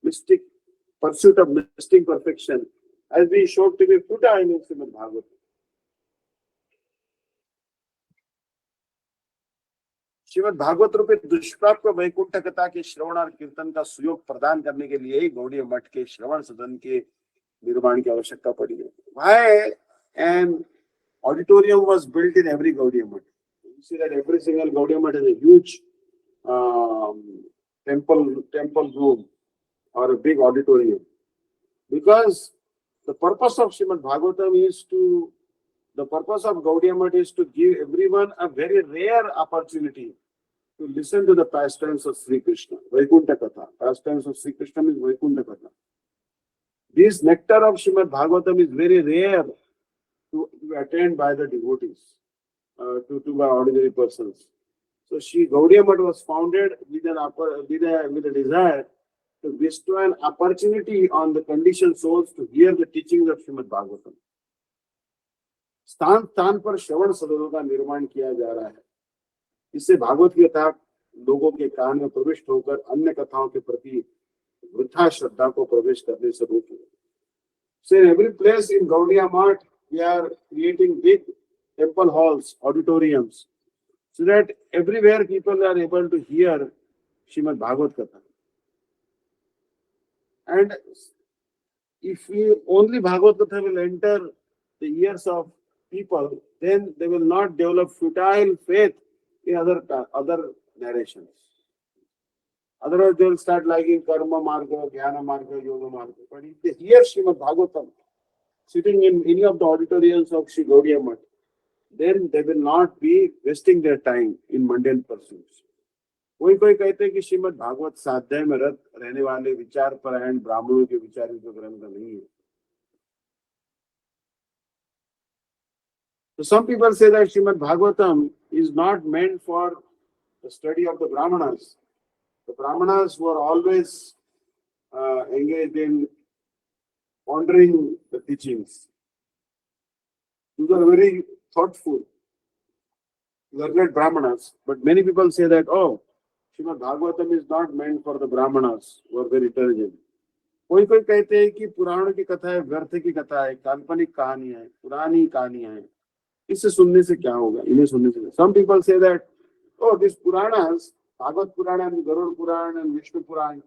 mystic pursuit of mystic perfection, has been shown to be futile in Srimad Bhagavatam. Shrimad Bhagavat रूपी दुष्प्राप्य वैकुंठ कथा के श्रवण और कीर्तन का सुयोग प्रदान करने के लिए ही गौड़ीय मठ के श्रवण सदन के निर्माण की आवश्यकता पड़ी है. Why an auditorium was built in every Gaudiya Math? You see that every single Gaudiya Math has a huge temple room or a big auditorium, because the purpose of Srimad Bhagavatam is to, the purpose of Gaudiya Math is to give everyone a very rare opportunity to listen to the pastimes of Sri Krishna, Vaikuntha Katha. Pastimes of Sri Krishna is Vaikuntha Katha. This nectar of Srimad Bhagavatam is very rare to attained by the devotees, to by ordinary persons. So Sri Gaudiya Math was founded with a desire to bestow an opportunity on the conditioned souls to hear the teachings of Srimad Bhagavatam. स्थान स्थान पर श्रवण सदनों का निर्माण किया जा रहा है. इससे भागवत की कथा लोगों के कान में प्रविष्ट होकर अन्य कथाओं के प्रति वृथा श्रद्धा को प्रवेश करने से रोके. So in every place in Gaudiya Math, we are creating big temple halls, auditoriums, so that everywhere people are able to hear Srimad Bhagavad Katha. And if we only Bhagavad Katha will enter the ears of people, then they will not develop futile faith in other narrations. Otherwise, they will start liking karma marga, jnana marga, yoga marga. But if they hear Srimad Bhagavatam sitting in any of the auditoriums of Sri Gaudiya Math, then they will not be wasting their time in mundane pursuits. कोई कोई कहते हैं कि श्रीमद् भागवत स्वाध्याय में रत रहने वाले विचार परायण ब्राह्मणों के विचार जो ग्रंथ नहीं है. So some people say that Srimad Bhagavatam is not meant for the study of the Brahmanas. The Brahmanas were always engaged in pondering the teachings. These are very thoughtful, learned Brahmanas. But many people say that, oh, Srimad Bhagavatam is not meant for the Brahmanas who are very intelligent. कोई कोई कहते हैं कि पुराण की कथा है, व्यर्थ की कथा है, काल्पनिक कहानी है, पुरानी कहानियां हैं. इससे सुनने से क्या होगा, इन्हें सुनने से. Some people say that, oh, these Puranas, Bhagavad Purana and Garuda Purana and Vishnu Purana,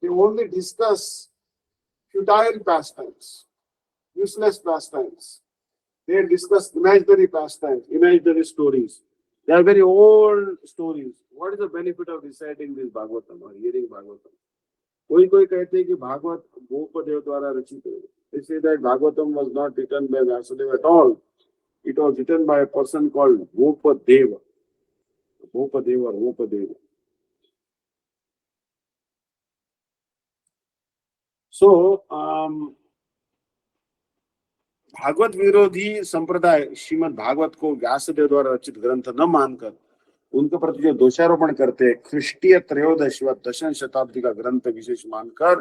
they only discuss futile pastimes, useless pastimes. They discuss imaginary pastimes, imaginary stories. They are very old stories. What is the benefit of reciting this Bhagavatam or hearing Bhagavatam? कोई कोई कहते हैं कि भागवत गोपदेव द्वारा रचित है. They say that Bhagavatam was not written by Vyasadeva at all. It was written by a person called Gopadeva. Gopadeva or Gopadeva. So, Bhagavat विरोधी संप्रदाय श्रीमद् भागवत को व्यासदेव द्वारा रचित ग्रंथ न मानकर उनके प्रति जो दोषारोपण करते हैं, ख्रिस्टीय त्रयोदश व दशम शताब्दी का ग्रंथ विशेष मानकर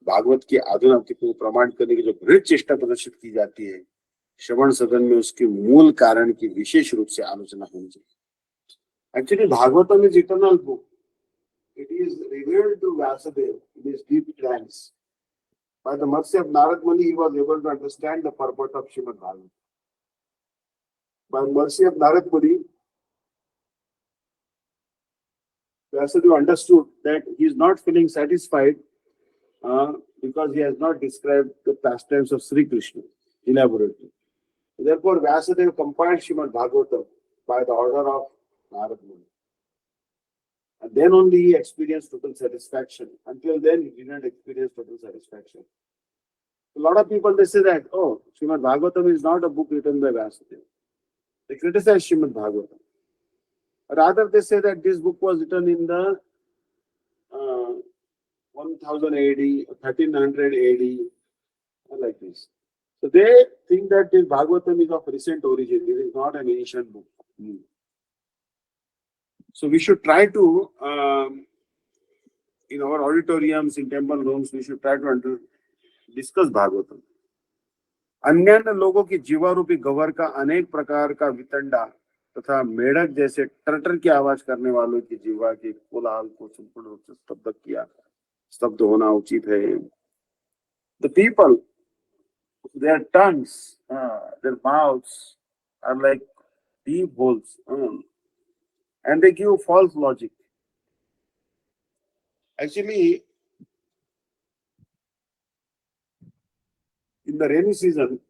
भागवत की आधुनिकता को प्रमाणित करने की जो घृण चेष्टा प्रदर्शित की जाती है, श्रवण सदन में उसके मूल कारण की विशेष रूप से आलोचना होनी चाहिए. Actually, Bhagavatam is eternal book. It is revealed to Vyasadeva in his deep trance. By the mercy of Narad Muni, he was able to understand the purport of Srimad Bhagavatam. By the mercy of Narad Muni, Vyasadeva understood that he is not feeling satisfied because he has not described the pastimes of Sri Krishna elaborately. Therefore, Vyasadeva compiled Srimad Bhagavatam by the order of Narad Muni. And then only he experienced total satisfaction. Until then, he did not experience total satisfaction. A lot of people, they say that, oh, Srimad Bhagavatam is not a book written by Vyasadeva. They criticize Srimad Bhagavatam. Rather, they say that this book was written in the 1000 AD, 1300 AD, like this. So they think that this Bhagavatam is of recent origin. It is not an ancient book. So we should try to, in our auditoriums, in temple rooms, we should try to discuss Bhagavatam. अन्य लोगों की जीवारूपी गवर का अनेक प्रकार का वितंडा तथा मेढक जैसे टर्टर की आवाज करने वालों की जीवा के कोलाहल को संपूर्ण रूप से स्तब्ध होना उचित है. The people, their tongues, their mouths are like deep holes, and they give false logic. Actually, in the rainy season,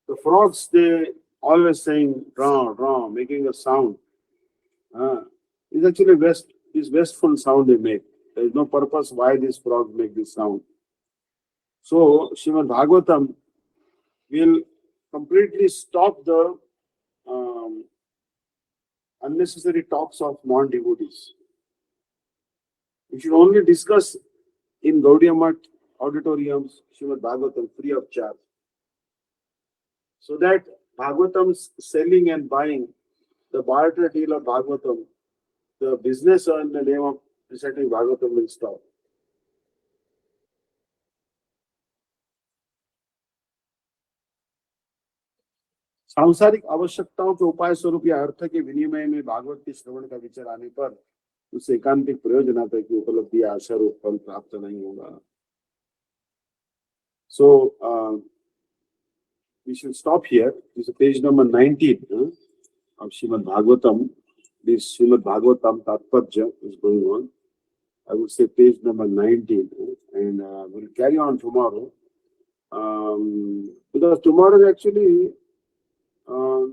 the frogs, they always saying draw, draw, making a sound. It's actually this wasteful sound they make. There is no purpose why these frogs make this sound. So Srimad Bhagavatam will completely stop the unnecessary talks of non-devotees. We should only discuss in Gaudiya Math auditoriums Srimad Bhagavatam free of charge. So that Bhagavatam's selling and buying, the barter deal of Bhagavatam, the business in the name of reciting Bhagavatam will stop. सांसारिक आवश्यकताओं के उपाय स्वरूप या अर्थ के विनिमय में भागवत के श्रवण का विचार आने पर उस एकांतिक प्रयोजनता की उपलब्धि आशा रूप फल प्राप्त नहीं होगा. So we should stop here. This is page number 19 of Srimad Bhagavatam. This Srimad Bhagavatam Tatparja is going on. I would say page number 19, and we'll carry on tomorrow. Because tomorrow actually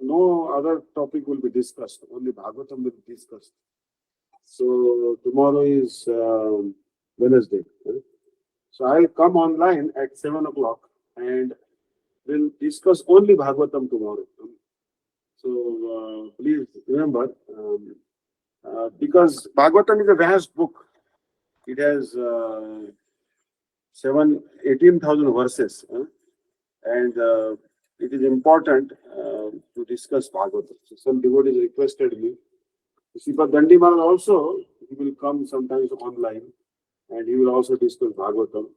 no other topic will be discussed. Only Bhagavatam will be discussed. So tomorrow is Wednesday. So I'll come online at 7 o'clock and we'll discuss only Bhagavatam tomorrow. So please remember, because Bhagavatam is a vast book. It has 18,000 verses, and it is important to discuss Bhagavatam. So some devotees requested me. Sripad Dandi Maharaj also, he will come sometimes online and he will also discuss Bhagavatam.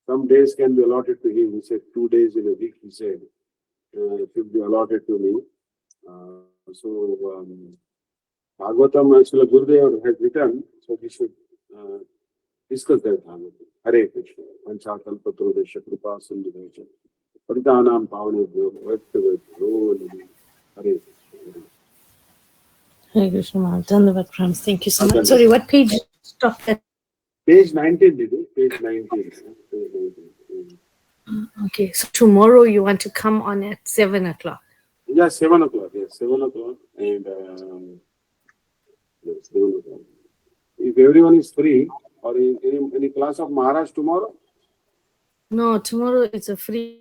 Some days can be allotted to him. He said 2 days in a week, he said, it will be allotted to me. Bhagavatam, actually Gurudev has written, so we should discuss that Bhagavatam. Hare Krishna. Panchakalpatrodesha kripa sindhudecha. Paritanam pavanebhyo vaitavebhyo. Hare Krishna. Hare Krishna Maharaj. Dhanavad Prams. Thank you so much. Sorry, what page stopped at? Page 19, Didi. Page 19. Okay, so tomorrow you want to come on at 7 o'clock. Yeah, 7 o'clock. Yes, 7 o'clock. And yes, 7 o'clock. If everyone is free, or in any class of Maharaj tomorrow? No, tomorrow it's a free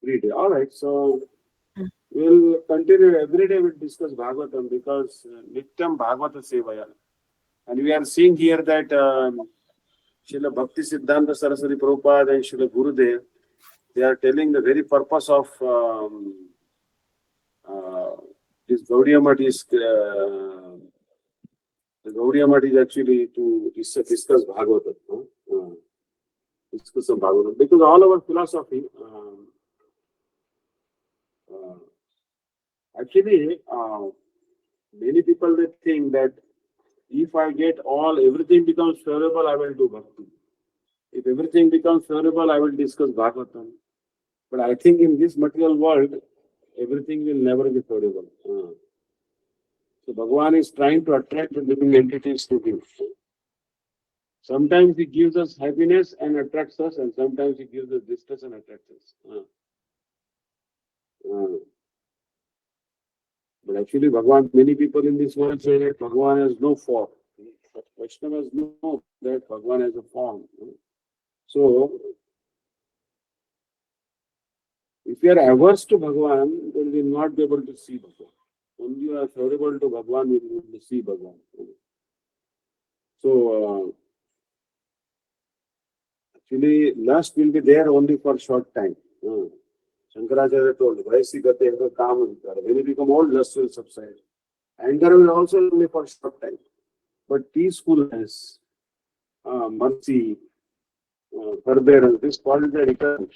day. All right. So we'll continue every day. We'll discuss Bhagavatam because Nityam Bhagavata Sevaya. And we are seeing here that Srila Bhakti Siddhanta Saraswati Prabhupada and Srila Gurudev, they are telling the very purpose of this Gaudiya Math is the Gaudiya Math is actually to discuss Bhagavatam. Discuss some Bhagavatam. Because all our philosophy, actually, many people they think that if I get everything becomes favorable, I will do Bhakti. If everything becomes favorable, I will discuss Bhagavatam. But I think in this material world, everything will never be favorable. So Bhagavan is trying to attract the living entities to him. Sometimes he gives us happiness and attracts us, and sometimes he gives us distress and attracts us. But actually, Bhagavan, many people in this world say that Bhagavan has no form. But Vaishnavas know that Bhagavan has a form. So, if you are averse to Bhagavan, then we will not be able to see Bhagavan. Only you are favorable to Bhagavan, we will see Bhagavan. So, actually, lust will be there only for short time. Shankaracharya told, Vaisi gate eva kam ankara. When you become old, lust will subside. Anger will also only for short time. But peacefulness, mercy, forbearance, this quality are eternal.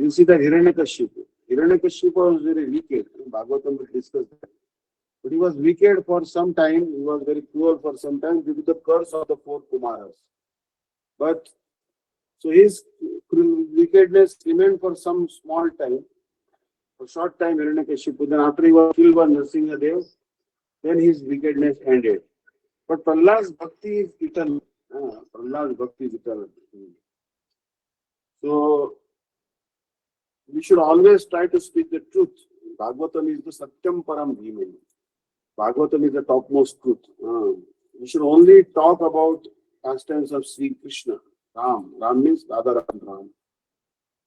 You see that Hiranyakashipu. Hiranyakashipu was very wicked. Bhagavatam will discuss that. But he was wicked for some time. He was very cruel for some time due to the curse of the four Kumaras. But so his wickedness remained for some small time, for short time, Hiranyakashipu. Then after he was killed by Nrsimhadev, then his wickedness ended. But Prahlad's bhakti is eternal. Prahlad's bhakti is eternal. So we should always try to speak the truth. Bhagavatam is the Satyam Param Dhimani. Bhagavatam is the topmost truth. We should only talk about pastimes of Sri Krishna. Ram. Ram means Radha Ram.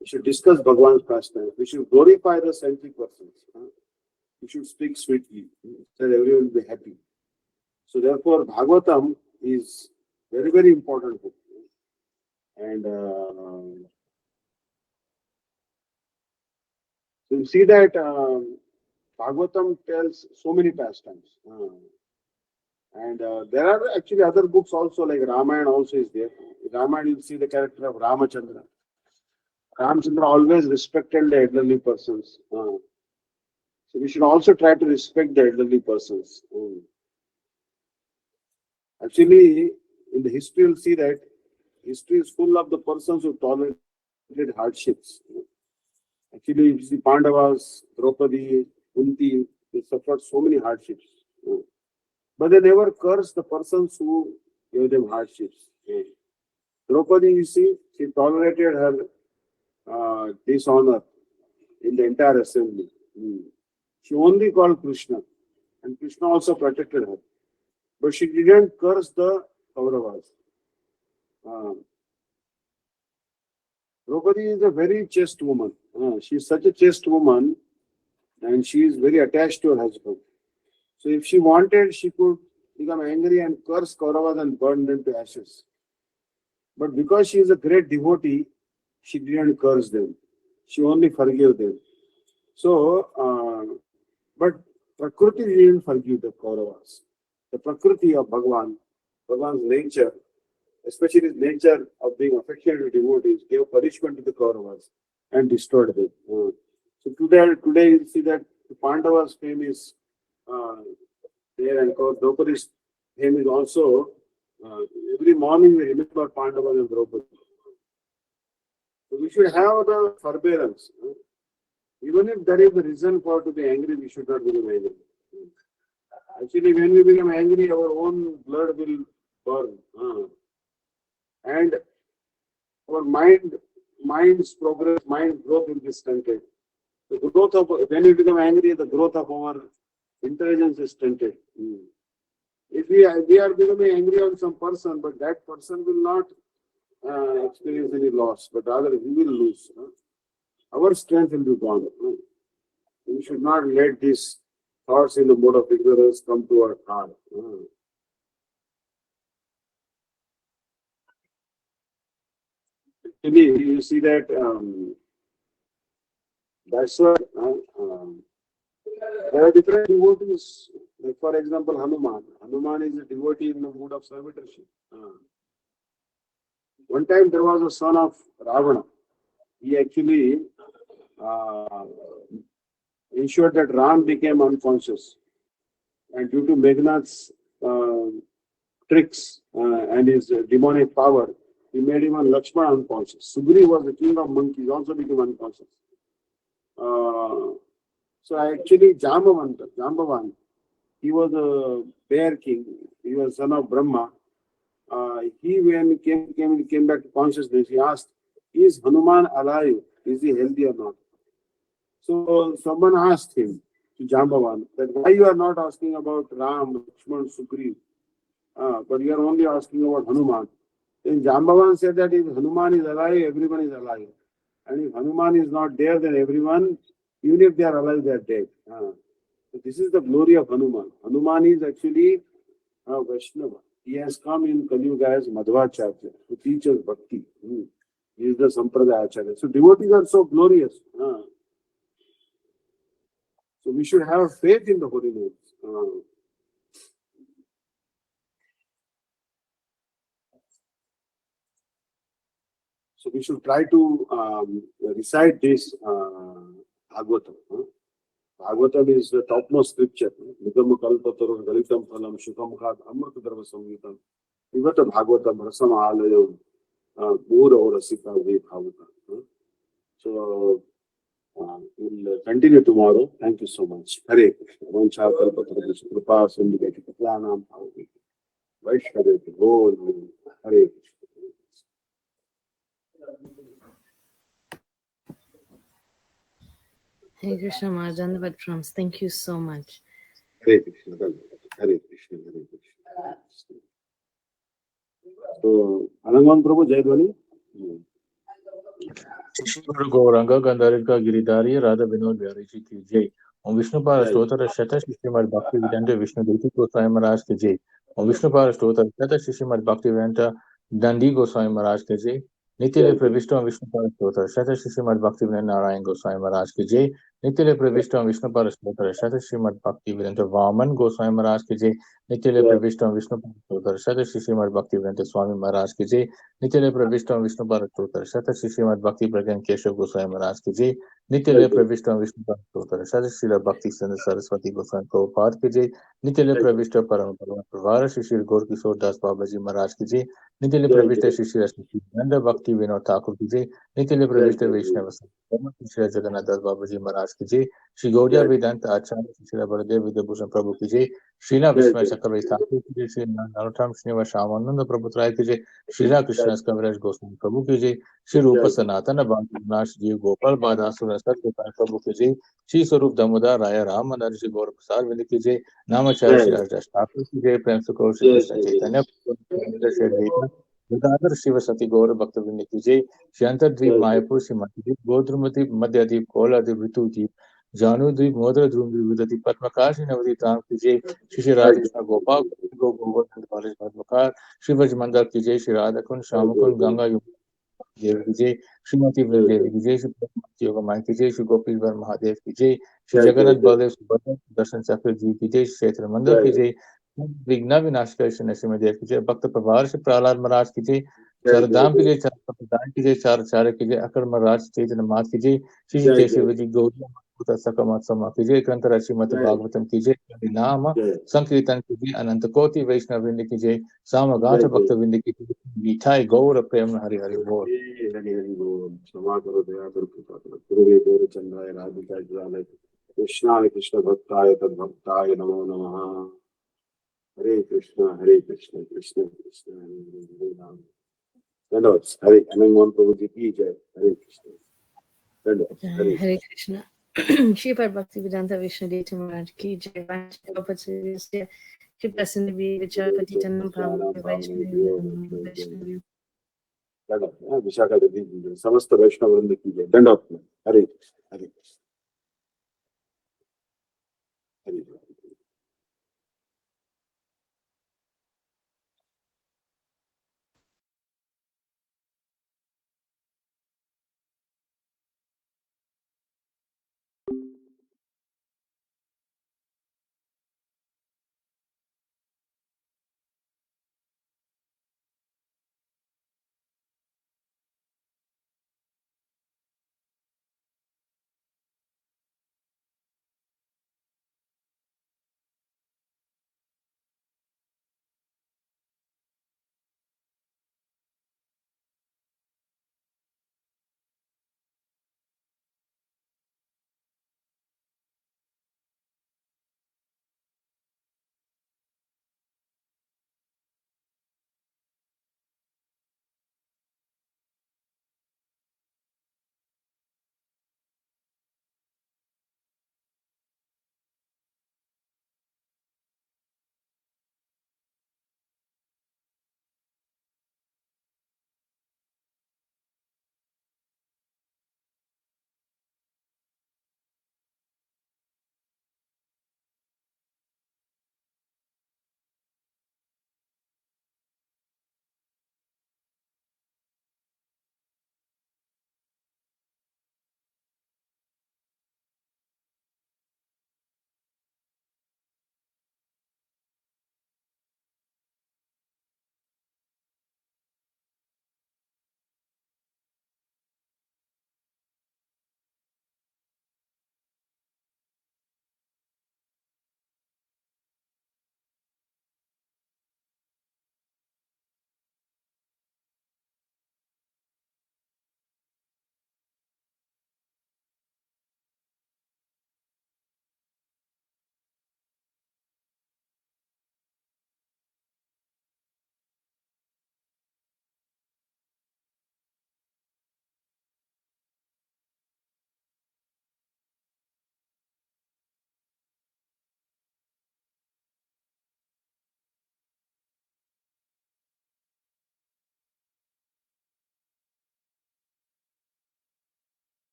We should discuss Bhagavan's pastimes. We should glorify the saintly persons. We should speak sweetly, so that everyone will be happy. So therefore, Bhagavatam is very, very important book. And so you see that Bhagavatam tells so many pastimes. And there are actually other books also, like Ramayana also is there. Ramayana, you see the character of Ramachandra. Ramachandra always respected the elderly persons. So we should also try to respect the elderly persons. Actually, in the history, you'll see that history is full of the persons who tolerated hardships. Actually, you see Pandavas, Draupadi, Kunti, they suffered so many hardships. But they never cursed the persons who gave them hardships. Draupadi, you see, she tolerated her dishonor in the entire assembly. She only called Krishna, and Krishna also protected her. But she didn't curse the Kauravas. Draupadi is a very chaste woman. She is such a chaste woman, and she is very attached to her husband. So if she wanted, she could become angry and curse Kauravas and burn them to ashes. But because she is a great devotee, she didn't curse them. She only forgave them. So, but Prakriti didn't forgive the Kauravas. The Prakriti of Bhagavan, Bhagavan's nature, especially his nature of being affectionate to devotees, gave punishment to the Kauravas and destroyed them. So today you see that the Pandavas' fame is there, and Draupadi's fame is also. Every morning we remember Pandavas and Draupadi. So we should have the forbearance. Even if there is a reason for to be angry, we should not become angry. Actually, when we become angry, our own blood will burn. And our mind's progress, mind growth will be stunted. The growth of, when we become angry, the growth of our intelligence is stunted. If we are becoming angry on some person, but that person will not experience any loss, but rather we will lose. Our strength will be gone. We should not let these thoughts in the mode of ignorance come to our heart. Actually, you see that that's why there are different devotees. Like for example, Hanuman. Hanuman is a devotee in the mood of servitorship. One time there was a son of Ravana. He actually ensured that Ram became unconscious. And due to Meghnad's tricks and his demonic power, he made even Lakshmana unconscious. Sugri was the king of monkeys, also became unconscious. So actually Jambavan, he was a bear king. He was son of Brahma. He when he came back to consciousness, he asked, "Is Hanuman alive? Is he healthy or not?" So someone asked him, to Jambavan, that why you are not asking about Ram, Lakshman, Sugri, but you are only asking about Hanuman. Then Jambavan said that if Hanuman is alive, everyone is alive. And if Hanuman is not there, then everyone, even if they are alive, they are dead. So this is the glory of Hanuman. Hanuman is actually Vaishnava. He has come in Kali Yuga as Madhvacharya to teach us bhakti. He is the Sampradaya Acharya. So devotees are so glorious. So we should have faith in the holy names. So we should try to recite this Bhagavatam. Bhagavatam is the topmost scripture. Nigam kalpataru galitam phalam shukam khat amrita dharma samhitam. Vivata Bhagavatam rasam alayam mura orasika ve bhavata. So we'll continue tomorrow. Thank you so much. Hare Krishna. Vancha kalpataru kripa sindhukati katlanam bhavati. Vaishnavati Gol. Hare Krishna. Hare Krishna Maharaj, Dandavat Pranams. Thank you so much. Hare Krishna. Hare Krishna. Hare Krishna. So, Anangan Prabhu, Jayadwani. Guru Gauranga Gandharika Giridhari Radha Vinod Vyari Ji ki jai. Om Vishnu Para Stotra Shata Shishimad Bhakti Vedanta Vishnu Devi Goswami Maharaj ki jai. Om Vishnu Para Stotra Shata Shishimad Bhakti Vedanta Dandi Goswami Maharaj ki jai. Nitile Pravishta Om Vishnu Para Stotra Shata Shishimad Bhakti Vedanta Narayan Goswami Maharaj ki jai. Nitile Pravishta Om Vishnu Para Stotra Shata Shishimad Bhakti Vedanta Vaman Goswami Maharaj ki jai. Nitile Pravishta Om Vishnu Para Stotra Shata Shishimad Bhakti Vedanta Swami Maharaj ki jai. Nitile Pravishta Om Vishnu Para Stotra Shata Shishimad Bhakti Pragan Keshav Goswami Maharaj ki jai. Nitile Pravishta Om Vishnu Para Stotra Shata Srila Bhakti Sandhu Saraswati Goswami Prabhupada ki jai. Nitile Pravishta Param Param Pravara Shri Gaur Kishore Das Babaji Maharaj ki jai. Nitile Pravishta Shri Rashmi Nanda Bhakti Vinod Thakur ki jai. Nitile Pravishta Vaishnava Shri Jagannath Das Babaji Maharaj ki jai. Shri Gaudiya Vedanta Acharya Shri Baladev Vidyabhushan Prabhu ki jai. Srila Vishma Chakravarti Thakur ki jai. Shri Narottam Srinivas Shamananda Prabhu Tray ki jai. Shri Krishna Kaviraj Goswami Prabhu ki jai. Shri Rupa Sanatana Bhaktivinoda Ji Gopal Badasura Satgopal Prabhu ki jai. Shri Swarup Damodar Raya Ram Mandar Shri Gaur Prasad Vindi ki jai. Namacharya Shri Rajas Thakur ki jai. Prem Sukor Shri Krishna Chaitanya Shri Advaita Gadadhar Shivasati Gaur Bhakta Vindi ki jai. Shri Antardvip Mayapur Shri Madhudip Godrumati Madhyadip Koladip Ritudip Janudvip Modra Drumdip Vidadip Patmakar Shri Navadip Ram ki jai. Shri Radha Krishna Gopal Govardhan College Patmakar Shri Vaj Mandar ki jai. Shri Radha Kund Shamakund Ganga देव की जय श्रीमती देवी की जय श्री योगा माई की जय श्री गोपी वर महादेव की जय श्री जगन्नाथ बलदेव सुभद्रा दर्शन चक्र जी की जय क्षेत्र मंदिर की जय विघ्न विनाशकर श्री नरसिंहदेव की जय भक्त प्रभार श्री प्रहलाद महाराज की जय चारधाम की जय चार प्रदान की जय चार चार्य की जय अकर महाराज चैतन्य मात की जय श्री केशव जी गौरी सकम समा की जय ग्रंथ श्रीमद भागवतम की जय नाम संकीर्तन की जय अनंत कोटि वैष्णव वृंद की जय सामगांठ भक्त वृंद की जय मिठाई गौर प्रेम हरि हरि बोल हरि हरि बोल क्षमा करो दया करो कृपा करो गुरुवे गौरचंद्राय राधिकाय ज्वालाय कृष्णाय कृष्ण भक्ताय तद्भक्ताय नमो नमः हरे कृष्ण कृष्ण कृष्ण हरे हरे राम धन्यवाद हरे हनुमान प्रभु जी की जय हरे कृष्ण धन्यवाद Hare Krishna. Shri Bhakti Vedanta Vishnu Devi Maharaj ki jai. Vaishnavi Shri Prasanna Devi Vicharpati Tanam Bhavi Vaishnavi Vishakha देवी समस्त वैष्णव वृंद की जय दंडवत हरे हरे